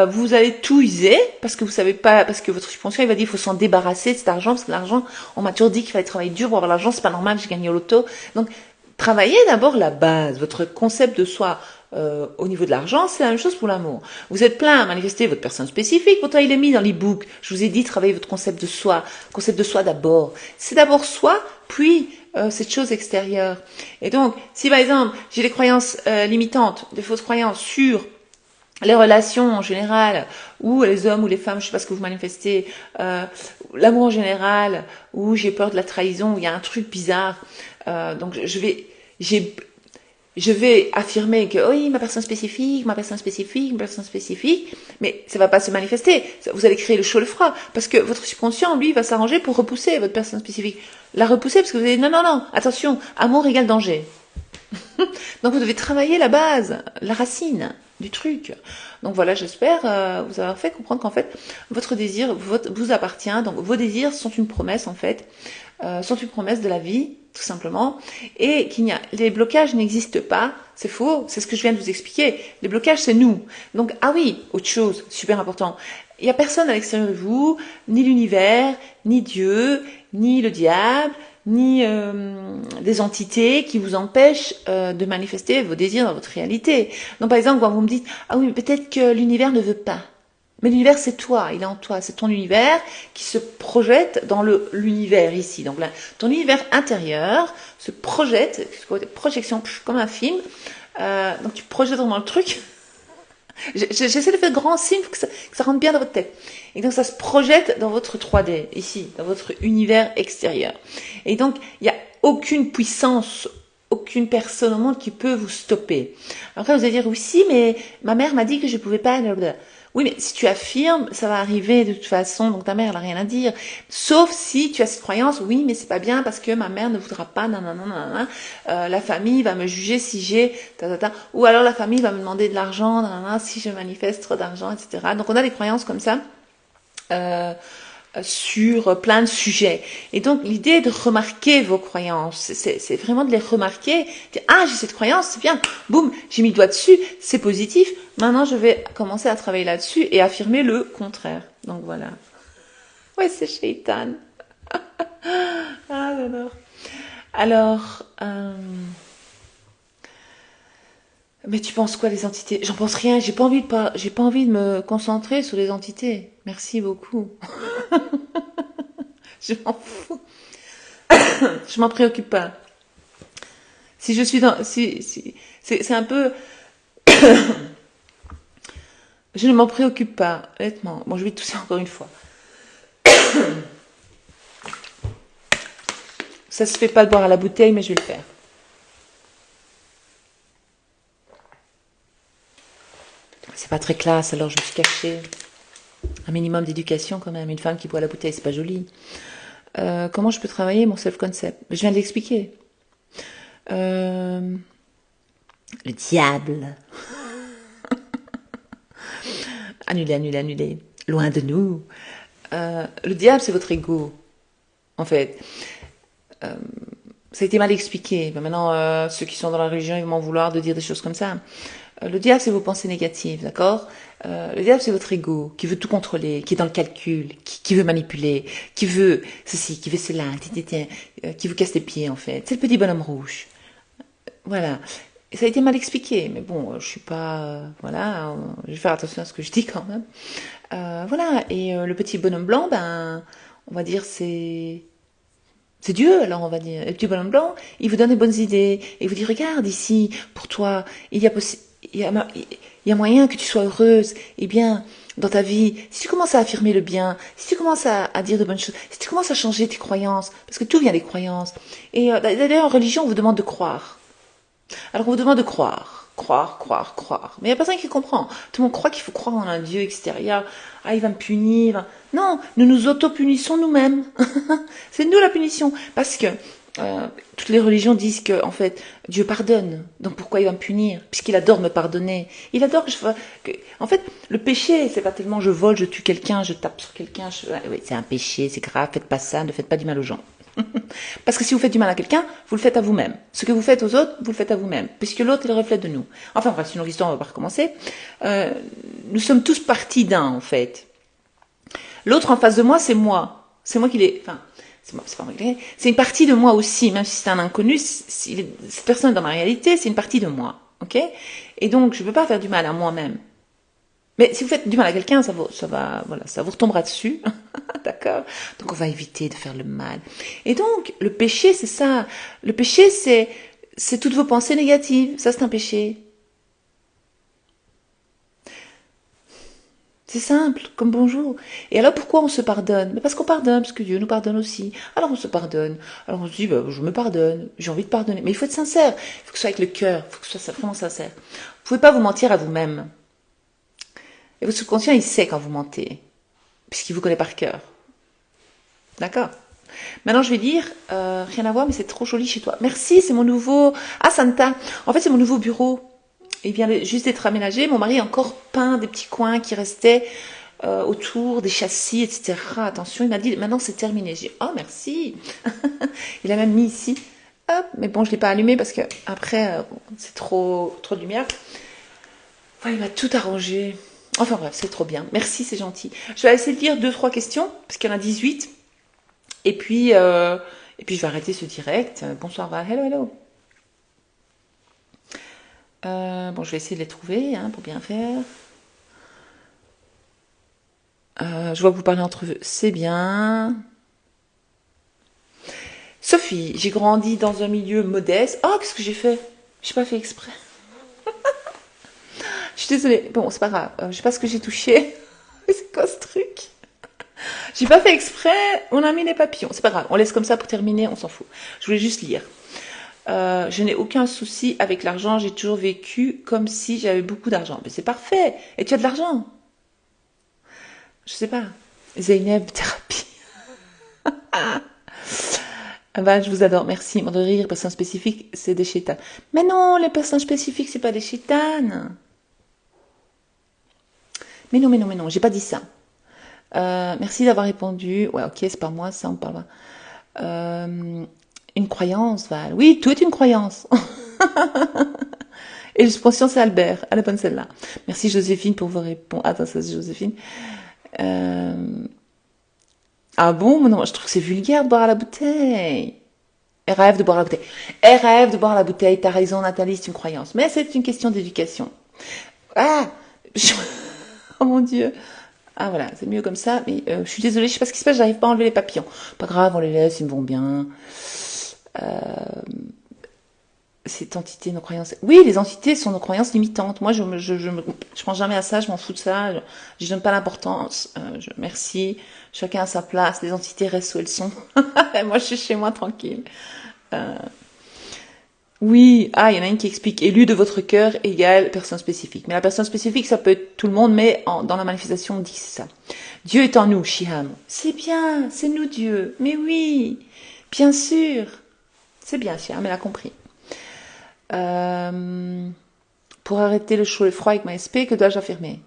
Vous allez tout user parce que vous savez pas, parce que votre subconscient il va dire il faut s'en débarrasser de cet argent, parce que l'argent, on m'a toujours dit qu'il fallait travailler dur pour avoir l'argent, c'est pas normal, j'ai gagné au loto. Donc, travaillez d'abord la base, votre concept de soi. Au niveau de l'argent, c'est la même chose pour l'amour. Vous êtes plein à manifester votre personne spécifique, pourtant il est mis dans l'e-book. Je vous ai dit, travaillez votre concept de soi d'abord. C'est d'abord soi, puis cette chose extérieure. Et donc, si par exemple, j'ai des croyances limitantes, des fausses croyances sur les relations en général, ou les hommes ou les femmes, je sais pas ce que vous manifestez, l'amour en général, ou j'ai peur de la trahison, ou il y a un truc bizarre, donc je vais affirmer que oui, ma personne spécifique, mais ça va pas se manifester. Vous allez créer le chaud, le froid, parce que votre subconscient, lui, va s'arranger pour repousser votre personne spécifique. La repousser parce que vous allez non, attention, amour égale danger. Donc vous devez travailler la base, la racine du truc. Donc voilà, j'espère vous avoir fait comprendre qu'en fait, votre désir vous appartient. Donc vos désirs sont une promesse en fait, sont une promesse de la vie, tout simplement. Et les blocages n'existent pas. C'est faux, c'est ce que je viens de vous expliquer. Les blocages, c'est nous. Donc, ah oui, autre chose, super important. Il n'y a personne à l'extérieur de vous, ni l'univers, ni Dieu, ni le diable, ni des entités qui vous empêchent de manifester vos désirs dans votre réalité. Donc par exemple, quand vous me dites « Ah oui, mais peut-être que l'univers ne veut pas ». Mais l'univers, c'est toi, il est en toi, c'est ton univers qui se projette dans l'univers ici. Donc là, ton univers intérieur se projette, projection comme un film, donc tu projettes vraiment le truc. J'essaie de faire grand signe pour que ça rentre bien dans votre tête. Et donc ça se projette dans votre 3D, ici, dans votre univers extérieur. Et donc, il n'y a aucune puissance, aucune personne au monde qui peut vous stopper. Après, vous allez dire, oui, si, mais ma mère m'a dit que je ne pouvais pas... Oui, mais si tu affirmes, ça va arriver de toute façon, donc ta mère, elle n'a rien à dire. Sauf si tu as cette croyance, oui, mais c'est pas bien parce que ma mère ne voudra pas, la famille va me juger si j'ai, ou alors la famille va me demander de l'argent, si je manifeste trop d'argent, etc. Donc on a des croyances comme ça. Sur plein de sujets. Et donc, l'idée est de remarquer vos croyances. C'est vraiment de les remarquer. Dire, ah, j'ai cette croyance, c'est bien. Boum, j'ai mis le doigt dessus, c'est positif. Maintenant, je vais commencer à travailler là-dessus et affirmer le contraire. Donc, voilà. Ouais, c'est shaitan. Ah, j'adore. Alors, mais tu penses quoi les entités? J'en pense rien. J'ai pas envie de me concentrer sur les entités. Merci beaucoup. Je m'en fous. Je m'en préoccupe pas. Si je suis dans, si c'est un peu, je ne m'en préoccupe pas, honnêtement. Bon, je vais tousser encore une fois. Ça se fait pas de boire à la bouteille, mais je vais le faire. C'est pas très classe, alors je me suis cachée. Un minimum d'éducation quand même. Une femme qui boit à la bouteille, c'est pas joli. Comment je peux travailler mon self-concept? Je viens de l'expliquer. Le diable. Annulé. Loin de nous. Le diable, c'est votre ego, en fait. Ça a été mal expliqué. Mais maintenant, ceux qui sont dans la religion, ils vont m'en vouloir de dire des choses comme ça. Le diable, c'est vos pensées négatives, d'accord? Le diable, c'est votre ego, qui veut tout contrôler, qui est dans le calcul, qui veut manipuler, qui veut ceci, qui veut cela, qui vous casse les pieds, en fait. C'est le petit bonhomme rouge. Voilà. Et ça a été mal expliqué, mais bon, je suis pas... voilà, je vais faire attention à ce que je dis quand même. Voilà, et le petit bonhomme blanc, ben, on va dire, c'est Dieu, alors on va dire. Le petit bonhomme blanc, il vous donne des bonnes idées, et il vous dit, regarde ici, pour toi, il y a moyen que tu sois heureuse, et bien, dans ta vie, si tu commences à affirmer le bien, si tu commences à dire de bonnes choses, si tu commences à changer tes croyances, parce que tout vient des croyances. Et d'ailleurs, en religion, on vous demande de croire. Alors on vous demande de croire. croire, croire, croire. Mais il n'y a personne qui comprend. Tout le monde croit qu'il faut croire en un Dieu extérieur. Ah, il va me punir. Non, nous nous auto-punissons nous-mêmes. C'est nous la punition. Parce que toutes les religions disent que, en fait, Dieu pardonne. Donc pourquoi il va me punir? Puisqu'il adore me pardonner. Il adore en fait, le péché, c'est pas tellement je vole, je tue quelqu'un, je tape sur quelqu'un. Oui, c'est un péché, c'est grave, faites pas ça, ne faites pas du mal aux gens. Parce que si vous faites du mal à quelqu'un, vous le faites à vous-même. Ce que vous faites aux autres, vous le faites à vous-même. Puisque l'autre est le reflet de nous. Enfin, bref, sinon l'histoire, on va pas recommencer. Nous sommes tous partis d'un, en fait. L'autre en face de moi, c'est moi. C'est moi qui l'ai... Enfin, c'est pas moi qui l'ai... C'est une partie de moi aussi, même si c'est un inconnu. Cette personne dans ma réalité, c'est une partie de moi. Ok? Et donc, je ne peux pas faire du mal à moi-même. Mais si vous faites du mal à quelqu'un, ça vous retombera dessus. D'accord? Donc on va éviter de faire le mal. Et donc, le péché, c'est ça. Le péché, c'est toutes vos pensées négatives. Ça, c'est un péché. C'est simple, comme bonjour. Et alors pourquoi on se pardonne? Parce qu'on pardonne, parce que Dieu nous pardonne aussi. Alors on se pardonne. Alors on se dit, je me pardonne, j'ai envie de pardonner. Mais il faut être sincère. Il faut que ce soit avec le cœur. Il faut que ce soit vraiment sincère. Vous ne pouvez pas vous mentir à vous-même. Et votre subconscient, il sait quand vous mentez, puisqu'il vous connaît par cœur. D'accord? Maintenant, je vais dire, rien à voir, mais c'est trop joli chez toi. Merci, c'est mon nouveau... Ah, Santa. En fait, c'est mon nouveau bureau. Il vient juste d'être aménagé. Mon mari a encore peint des petits coins qui restaient autour, des châssis, etc. Attention, il m'a dit, maintenant c'est terminé. J'ai dit, oh, merci. Il a même mis ici. Hop, mais bon, je ne l'ai pas allumé parce que après, c'est trop de lumière. Enfin, il m'a tout arrangé. Enfin bref, c'est trop bien. Merci, c'est gentil. Je vais essayer de lire 2-3 questions, parce qu'il y en a 18. Et puis je vais arrêter ce direct. Bonsoir Val. Hello, hello. Bon, je vais essayer de les trouver pour bien faire. Je vois que vous parlez entre vous. C'est bien. Sophie, j'ai grandi dans un milieu modeste. Oh, qu'est-ce que j'ai fait? J'ai pas fait exprès. Je suis désolée. Bon, c'est pas grave. Je sais pas ce que j'ai touché. C'est quoi ce truc? J'ai pas fait exprès. On a mis les papillons. C'est pas grave. On laisse comme ça pour terminer. On s'en fout. Je voulais juste lire. Je n'ai aucun souci avec l'argent. J'ai toujours vécu comme si j'avais beaucoup d'argent. Mais c'est parfait. Et tu as de l'argent? Je sais pas. Zeynep, thérapie. Ben, je vous adore. Merci. Mort de rire, personnes spécifiques, c'est des chétanes. Mais non, les personnes spécifiques, c'est pas des chétanes. Mais non, j'ai pas dit ça. Merci d'avoir répondu. Ouais, ok, c'est pas moi, ça, on parle pas. Une croyance, Val. Oui, tout est une croyance. Et le subconscient, c'est Albert. Elle est bonne celle-là. Merci Joséphine pour vos réponses. Attends, ça c'est Joséphine. Ah bon? Non, je trouve que c'est vulgaire de boire à la bouteille. Elle rêve de boire à la bouteille. Elle rêve de boire à la bouteille. T'as raison, Nathalie, c'est une croyance. Mais c'est une question d'éducation. Ah! Oh mon Dieu. Ah voilà, c'est mieux comme ça. Mais je suis désolée, je sais pas ce qui se passe, j'arrive pas à enlever les papillons. Pas grave, on les laisse, ils me vont bien. Cette entité, nos croyances. Oui, les entités sont nos croyances limitantes. Moi, je pense jamais à ça, je m'en fous de ça. Je donne pas l'importance. Merci. Chacun à sa place. Les entités restent où elles sont. Moi, je suis chez moi tranquille. Oui, il y en a une qui explique élu de votre cœur égale personne spécifique. Mais la personne spécifique, ça peut être tout le monde, mais dans la manifestation, on dit que c'est ça. Dieu est en nous, Shiham. C'est bien, c'est nous Dieu. Mais oui, bien sûr. C'est bien, Shiham, elle a compris. Pour arrêter le chaud et le froid avec ma SP, que dois-je affirmer?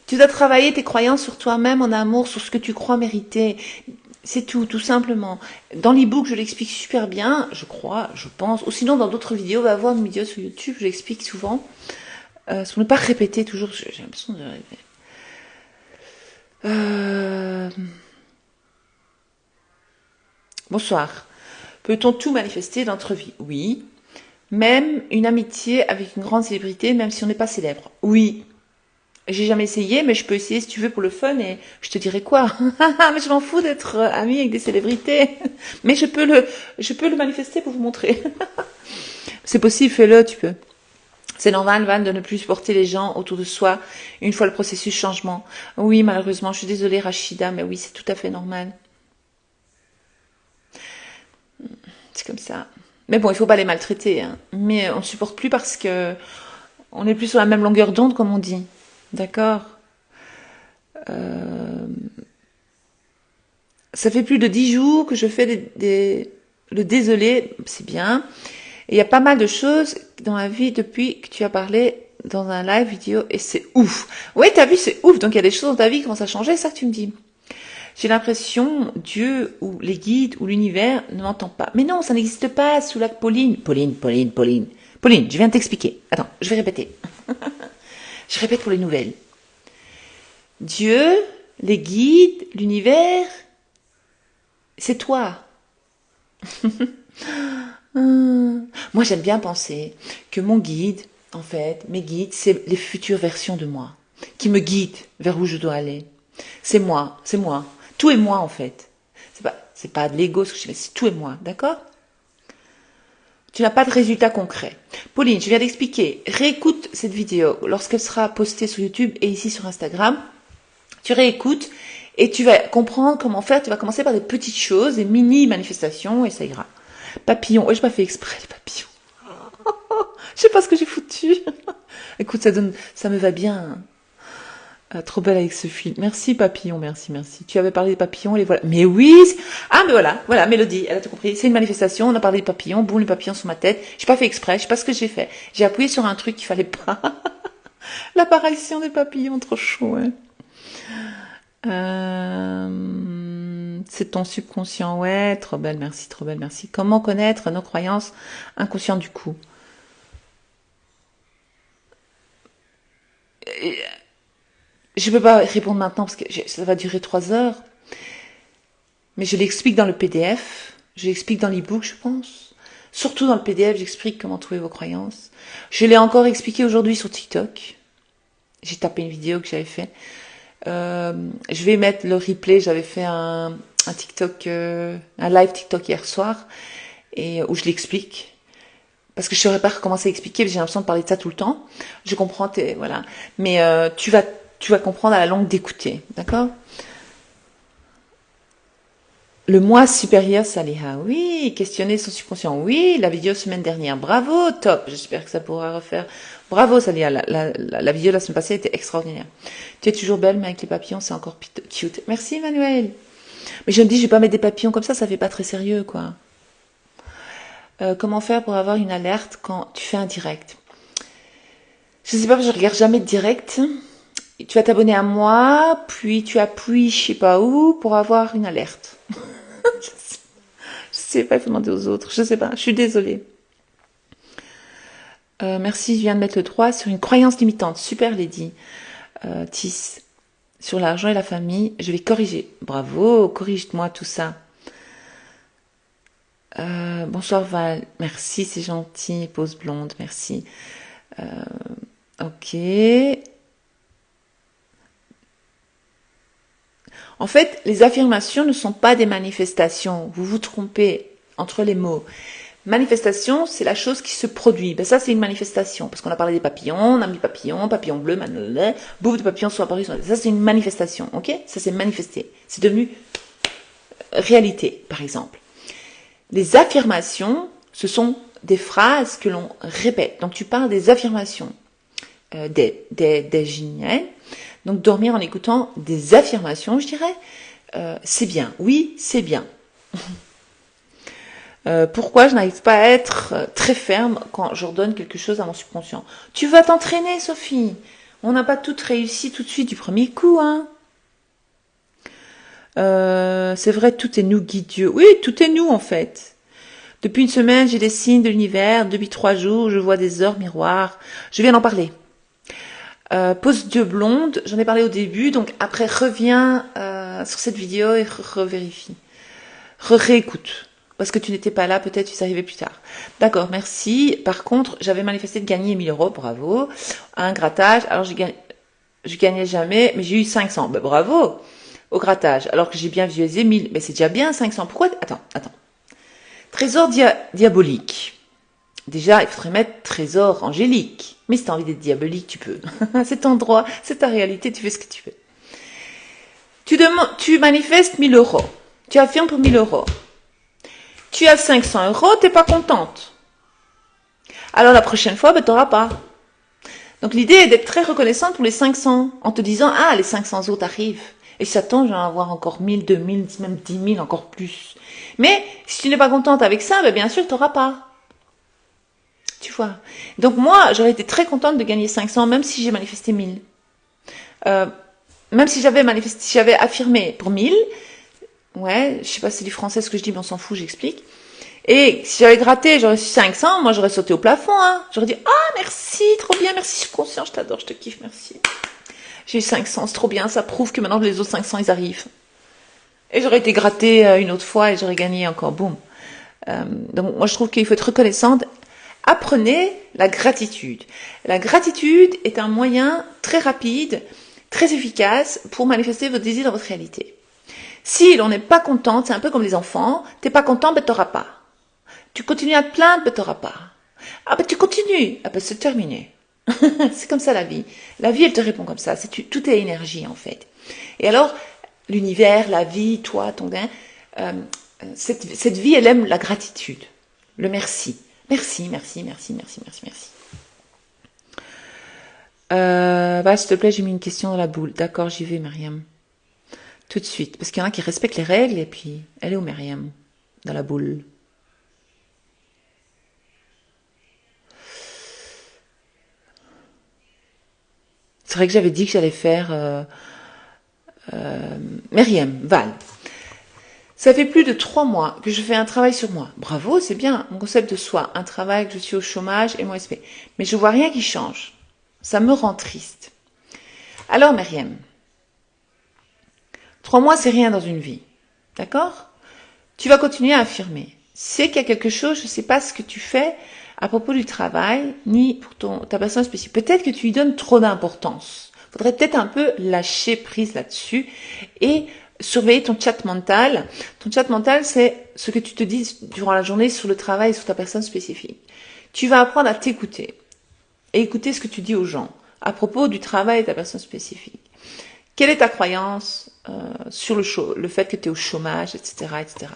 Tu dois travailler tes croyances sur toi-même en amour, sur ce que tu crois mériter. C'est tout simplement. Dans l'e-book, je l'explique super bien, je crois, je pense. Ou sinon, dans d'autres vidéos, va voir une vidéo sur YouTube, je l'explique souvent. Pour ne pas répéter toujours, j'ai l'impression de répéter. Bonsoir. Peut-on tout manifester dans notre vie? Oui. Même une amitié avec une grande célébrité, même si on n'est pas célèbre? Oui. J'ai jamais essayé, mais je peux essayer si tu veux pour le fun et je te dirai quoi. Mais je m'en fous d'être amie avec des célébrités. Mais je peux le manifester pour vous montrer. C'est possible, fais-le, tu peux. C'est normal, Val, de ne plus supporter les gens autour de soi une fois le processus changement. Oui, malheureusement, je suis désolée, Rachida, mais oui, c'est tout à fait normal. C'est comme ça. Mais bon, il faut pas les maltraiter. Mais on ne supporte plus parce que On est plus sur la même longueur d'onde, comme on dit. D'accord. Euh, Ça fait plus de 10 jours que je fais le désolé, c'est bien. Et il y a pas mal de choses dans la vie depuis que tu as parlé dans un live vidéo et c'est ouf. Oui, t'as vu, c'est ouf. Donc il y a des choses dans ta vie qui commencent à changer, c'est ça que tu me dis. J'ai l'impression Dieu ou les guides ou l'univers ne m'entend pas. Mais non, ça n'existe pas sous la Pauline. Pauline, je viens de t'expliquer. Attends, je vais répéter. Je répète pour les nouvelles. Dieu, les guides, l'univers, c'est toi. Moi, j'aime bien penser que mon guide, en fait, mes guides, c'est les futures versions de moi, qui me guident vers où je dois aller. C'est moi, c'est moi. Tout est moi, en fait. C'est pas de l'ego, ce que je fais, c'est tout est moi, d'accord? Tu n'as pas de résultat concret. Pauline, je viens d'expliquer. Réécoute cette vidéo lorsqu'elle sera postée sur YouTube et ici sur Instagram. Tu réécoutes et tu vas comprendre comment faire. Tu vas commencer par des petites choses, des mini manifestations et ça ira. Papillon. Oui, j'ai pas fait exprès les papillons. Je sais pas ce que j'ai foutu. Écoute, ça me va bien. Trop belle avec ce fil. Merci papillon, merci. Tu avais parlé des papillons, les voilà. Mais oui. Mais voilà, Mélodie, elle a tout compris. C'est une manifestation. On a parlé des papillons. Boum, les papillons sur ma tête. J'ai pas fait exprès. Je sais pas ce que j'ai fait. J'ai appuyé sur un truc qu'il fallait pas. L'apparition des papillons, trop chaud. Hein. C'est ton subconscient, ouais, trop belle, merci. Comment connaître nos croyances inconscientes du coup? Je peux pas répondre maintenant parce que ça va durer 3 heures, mais je l'explique dans le PDF, je l'explique dans l'e-book, je pense. Surtout dans le PDF, j'explique comment trouver vos croyances. Je l'ai encore expliqué aujourd'hui sur TikTok. J'ai tapé une vidéo que j'avais fait. Je vais mettre le replay. J'avais fait un TikTok, un live TikTok hier soir, et où je l'explique. Parce que je saurais pas recommencer à expliquer, j'ai l'impression de parler de ça tout le temps. Je comprends, voilà. Mais tu vas comprendre à la longue d'écouter, d'accord? Le moi supérieur, Saliha, oui. Questionner son subconscient, oui. La vidéo semaine dernière, bravo, top. J'espère que ça pourra refaire. Bravo, Saliha. La vidéo de la semaine passée était extraordinaire. Tu es toujours belle, mais avec les papillons, c'est encore cute. Merci, Emmanuel. Mais je me dis, je vais pas mettre des papillons comme ça fait pas très sérieux, quoi. Comment faire pour avoir une alerte quand tu fais un direct? Je sais pas, je regarde jamais de direct. Tu vas t'abonner à moi, puis tu appuies je sais pas où pour avoir une alerte. Je sais pas, il faut demander aux autres. Je sais pas, je suis désolée. Merci, je viens de mettre le 3 sur une croyance limitante. Super, Lady. Tis. Sur l'argent et la famille, je vais corriger. Bravo, corrige-moi tout ça. Bonsoir Val. Merci, c'est gentil. Pause blonde, merci. Ok. En fait, les affirmations ne sont pas des manifestations. Vous vous trompez entre les mots. Manifestation, c'est la chose qui se produit. Ben ça, c'est une manifestation. Parce qu'on a parlé des papillons, on a mis papillon bleu, bouffe de papillons sont apparus. Ça, c'est une manifestation. Ok? Ça, c'est manifesté. C'est devenu réalité, par exemple. Les affirmations, ce sont des phrases que l'on répète. Donc, tu parles des affirmations des géniales. Donc, dormir en écoutant des affirmations, je dirais, c'est bien. Oui, c'est bien. Pourquoi je n'arrive pas à être très ferme quand j'ordonne quelque chose à mon subconscient? Tu vas t'entraîner, Sophie. On n'a pas tout réussi tout de suite du premier coup, hein. C'est vrai, tout est nous, guide Dieu. Oui, tout est nous, en fait. Depuis une semaine, j'ai des signes de l'univers. Depuis 3 jours, je vois des heures miroirs. Je viens d'en parler. Pose Dieu blonde, j'en ai parlé au début, donc après reviens sur cette vidéo et revérifie. Réécoute. Parce que tu n'étais pas là, peut-être tu arrivé plus tard. D'accord, merci. Par contre, j'avais manifesté de gagner 1000 €, bravo. Un grattage, alors je gagnais jamais, mais j'ai eu 500. Ben, bravo au grattage, alors que j'ai bien visualisé 1000. Mais c'est déjà bien 500. Pourquoi? Attends. Trésor diabolique. Déjà, il faudrait mettre trésor angélique. Mais si tu as envie d'être diabolique, tu peux. C'est ton droit, c'est ta réalité, tu fais ce que tu veux. Tu manifestes 1000 €. Tu affirmes pour 1000 €. Tu as 500 €, t'es pas contente. Alors la prochaine fois, ben, t'auras pas. Donc l'idée est d'être très reconnaissante pour les 500, en te disant, ah, les 500 autres arrivent. Et si ça tombe, je vais en avoir encore 1000, 2000, même 10 000, encore plus. Mais si tu n'es pas contente avec ça, ben bien sûr, tu n'auras pas. Tu vois. Donc moi, j'aurais été très contente de gagner 500, même si j'ai manifesté 1000. Même si j'avais affirmé pour 1000, ouais, je sais pas si c'est du français ce que je dis, mais on s'en fout, j'explique. Et si j'avais gratté, j'aurais su 500, moi j'aurais sauté au plafond, hein. J'aurais dit, ah, merci, trop bien, merci, je suis conscient, je t'adore, je te kiffe, merci. J'ai eu 500, c'est trop bien, ça prouve que maintenant les autres 500, ils arrivent. Et j'aurais été grattée une autre fois et j'aurais gagné encore, boum. Donc moi je trouve qu'il faut être reconnaissante. Apprenez la gratitude. La gratitude est un moyen très rapide, très efficace pour manifester votre désir dans votre réalité. Si l'on n'est pas contente, c'est un peu comme les enfants, t'es pas content, ben t'auras pas. Tu continues à te plaindre, ben t'auras pas. Ah ben tu continues, ah ben c'est terminé. C'est comme ça la vie. La vie, elle te répond comme ça. Tout est énergie en fait. Et alors, l'univers, la vie, toi, ton gain, cette vie, elle aime la gratitude, le merci. Merci, merci, merci, merci, merci, merci. S'il te plaît, j'ai mis une question dans la boule. D'accord, j'y vais, Myriam. Tout de suite. Parce qu'il y en a qui respectent les règles et puis, elle est où, Myriam? Dans la boule. C'est vrai que j'avais dit que j'allais faire Myriam, Val. Ça fait plus de 3 mois que je fais un travail sur moi. Bravo, c'est bien, mon concept de soi. Un travail, que je suis au chômage et mon respect. Mais je vois rien qui change. Ça me rend triste. Alors, Myriam, 3 mois, c'est rien dans une vie. D'accord? Tu vas continuer à affirmer. C'est qu'il y a quelque chose, je ne sais pas ce que tu fais à propos du travail, ni pour ta personne spécifique. Peut-être que tu lui donnes trop d'importance. Il faudrait peut-être un peu lâcher prise là-dessus et surveiller ton chat mental. Ton chat mental, c'est ce que tu te dis durant la journée sur le travail et sur ta personne spécifique. Tu vas apprendre à t'écouter et écouter ce que tu dis aux gens à propos du travail et de ta personne spécifique. Quelle est ta croyance sur le fait que tu es au chômage, etc., etc.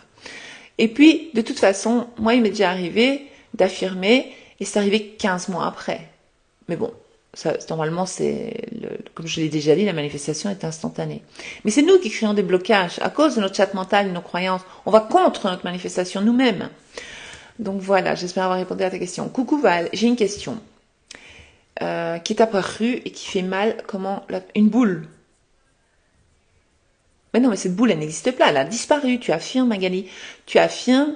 Et puis, de toute façon, moi, il m'est déjà arrivé d'affirmer, et c'est arrivé 15 mois après. Mais bon, ça, normalement, comme je l'ai déjà dit, la manifestation est instantanée. Mais c'est nous qui créons des blocages à cause de notre chat mental, de nos croyances. On va contre notre manifestation nous-mêmes. Donc voilà, j'espère avoir répondu à ta question. Coucou Val, j'ai une question qui est apparue et qui fait mal. Une boule. Mais non, mais cette boule, elle n'existe pas. Elle a disparu. Tu affirmes, Magali. Tu affirmes,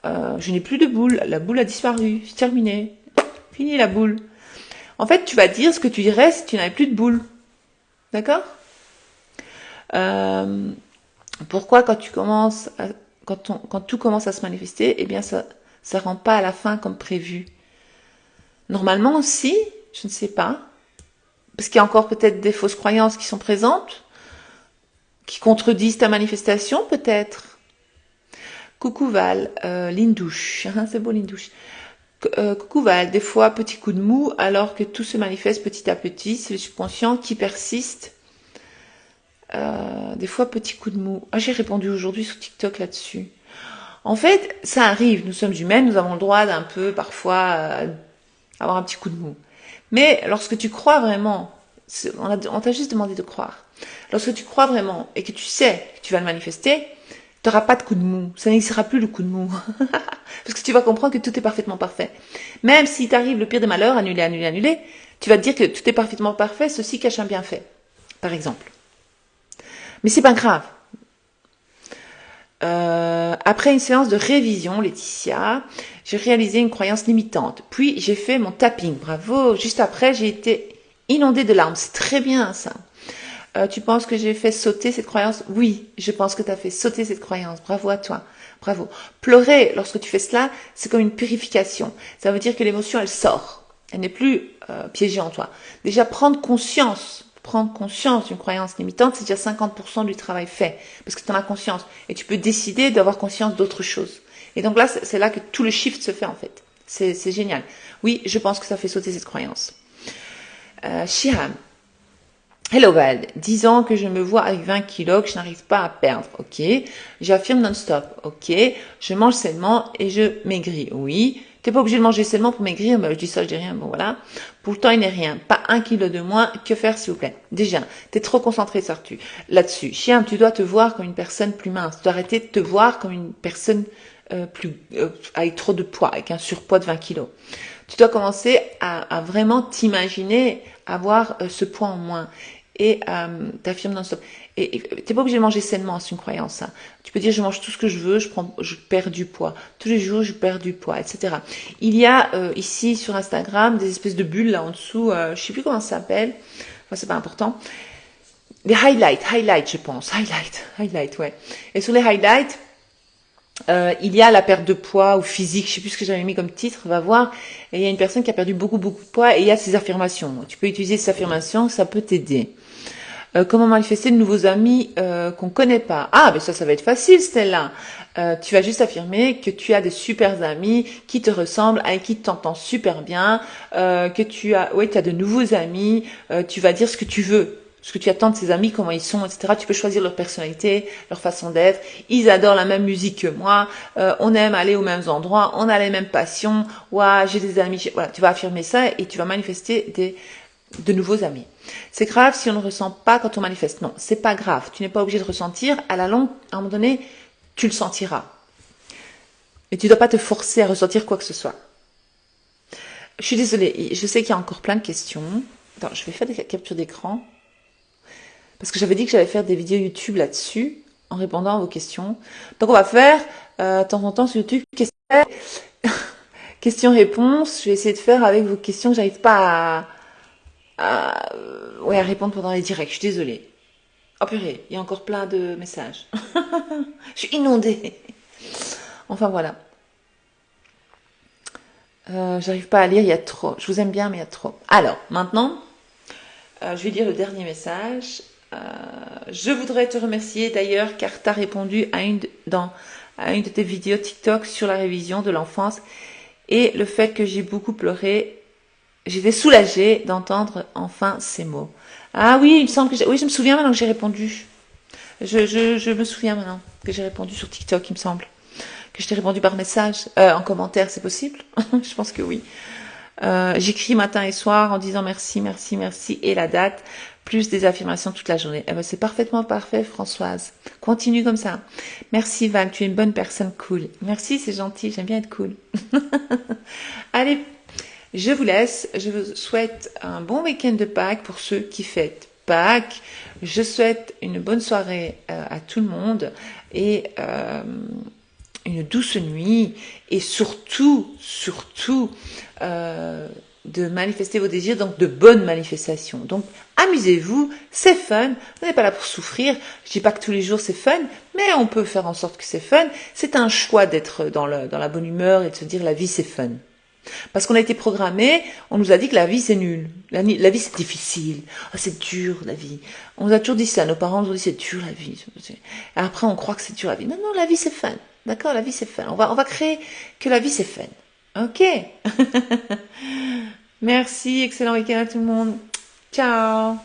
je n'ai plus de boule. La boule a disparu. C'est terminé. Fini la boule. En fait, tu vas dire ce que tu dirais si tu n'avais plus de boule. D'accord? Pourquoi quand tout commence à se manifester, eh bien, ça rend pas à la fin comme prévu. Normalement, si, je ne sais pas. Parce qu'il y a encore peut-être des fausses croyances qui sont présentes, qui contredisent ta manifestation, peut-être. Coucou Val, Lindouche, c'est beau Lindouche. Coucou Val, des fois petit coup de mou alors que tout se manifeste petit à petit, c'est le subconscient qui persiste. Des fois petit coup de mou. Ah, j'ai répondu aujourd'hui sur TikTok là-dessus. En fait, ça arrive, nous sommes humaines, nous avons le droit d'un peu parfois avoir un petit coup de mou. Mais lorsque tu crois vraiment, on t'a juste demandé de croire. Lorsque tu crois vraiment et que tu sais que tu vas le manifester, tu n'auras pas de coup de mou. Ça n'existera plus le coup de mou. Parce que tu vas comprendre que tout est parfaitement parfait. Même si t'arrive le pire des malheurs, annulé, annulé, annulé, tu vas te dire que tout est parfaitement parfait, ceci cache un bienfait. Par exemple. Mais c'est pas grave. Après une séance de révision, Laetitia, j'ai réalisé une croyance limitante. Puis j'ai fait mon tapping. Bravo. Juste après, j'ai été inondée de larmes. C'est très bien ça. Tu penses que j'ai fait sauter cette croyance? Oui, je pense que tu as fait sauter cette croyance. Bravo à toi. Bravo. Pleurer, lorsque tu fais cela, c'est comme une purification. Ça veut dire que l'émotion, elle sort. Elle n'est plus piégée en toi. Déjà, prendre conscience d'une croyance limitante, c'est déjà 50% du travail fait. Parce que tu en as conscience. Et tu peux décider d'avoir conscience d'autre chose. Et donc là, c'est là que tout le shift se fait en fait. C'est génial. Oui, je pense que ça fait sauter cette croyance. Shiham. Hello Val, 10 ans que je me vois avec 20 kilos que je n'arrive pas à perdre, ok. J'affirme non-stop, ok. Je mange sainement et je maigris, oui. T'es pas obligé de manger sainement pour maigrir, mais je dis ça, je dis rien, bon voilà. Pourtant, il n'est rien. Pas 1 kilo de moins. Que faire, s'il vous plaît? Déjà, tu es trop concentré là-dessus. Chien, tu dois te voir comme une personne plus mince. Tu dois arrêter de te voir comme une personne avec trop de poids, avec un surpoids de 20 kilos. Tu dois commencer à vraiment t'imaginer avoir ce poids en moins. Et t'affirmes non-stop. Et t'es pas obligé de manger sainement, c'est une croyance, ça. Tu peux dire, je mange tout ce que je veux, je perds du poids. Tous les jours, je perds du poids, etc. Il y a ici sur Instagram des espèces de bulles là en dessous, je sais plus comment ça s'appelle. Enfin, c'est pas important. Les highlights, je pense. Highlight, ouais. Et sur les highlights, il y a la perte de poids ou physique, je sais plus ce que j'avais mis comme titre, va voir. Et il y a une personne qui a perdu beaucoup de poids et il y a ces affirmations. Tu peux utiliser ces affirmations, ça peut t'aider. Comment manifester de nouveaux amis qu'on connaît pas? Ah, mais ça va être facile, Stella. Tu vas juste affirmer que tu as des super amis qui te ressemblent, avec qui tu t'entends super bien, que tu as de nouveaux amis. Tu vas dire ce que tu veux, ce que tu attends de ces amis, comment ils sont, etc. Tu peux choisir leur personnalité, leur façon d'être. Ils adorent la même musique que moi. On aime aller aux mêmes endroits. On a les mêmes passions. Ouah, j'ai des amis. Voilà, tu vas affirmer ça et tu vas manifester de nouveaux amis. C'est grave si on ne ressent pas quand on manifeste. Non, c'est pas grave. Tu n'es pas obligé de ressentir. À la longue, à un moment donné, tu le sentiras. Et tu ne dois pas te forcer à ressentir quoi que ce soit. Je suis désolée. Je sais qu'il y a encore plein de questions. Attends, je vais faire des captures d'écran. Parce que j'avais dit que j'allais faire des vidéos YouTube là-dessus, en répondant à vos questions. Donc on va faire, de temps en temps sur YouTube, questions-réponses. Je vais essayer de faire avec vos questions que j'arrive pas à répondre pendant les directs. Je suis désolée. Oh purée, il y a encore plein de messages. Je suis inondée. Enfin voilà. J'arrive pas à lire, il y a trop. Je vous aime bien, mais il y a trop. Alors, maintenant, je vais lire le dernier message. Je voudrais te remercier d'ailleurs car tu as répondu à une de tes vidéos TikTok sur la révision de l'enfance et le fait que j'ai beaucoup pleuré. J'étais soulagée d'entendre enfin ces mots. Ah oui, il me semble que oui, je me souviens maintenant que j'ai répondu. Je me souviens maintenant que j'ai répondu sur TikTok, il me semble. Que je t'ai répondu par message, en commentaire, c'est possible? Je pense que oui. J'écris matin et soir en disant merci, merci, merci et la date, plus des affirmations toute la journée. Eh ben, c'est parfaitement parfait, Françoise. Continue comme ça. Merci Val, tu es une bonne personne cool. Merci, c'est gentil, j'aime bien être cool. Allez, je vous laisse. Je vous souhaite un bon week-end de Pâques pour ceux qui fêtent Pâques. Je souhaite une bonne soirée à tout le monde et une douce nuit et surtout de manifester vos désirs, donc de bonnes manifestations. Donc amusez-vous, c'est fun, vous n'êtes pas là pour souffrir. Je dis pas que tous les jours c'est fun, mais on peut faire en sorte que c'est fun. C'est un choix d'être dans la bonne humeur et de se dire la vie c'est fun. Parce qu'on a été programmé, on nous a dit que la vie c'est nul, la vie c'est difficile, oh, c'est dur la vie. On nous a toujours dit ça, nos parents nous ont dit c'est dur la vie. Et après on croit que c'est dur la vie. Non, non, la vie c'est fun. D'accord, la vie c'est fun. On va créer que la vie c'est fun. Ok. Merci, excellent week-end à tout le monde. Ciao.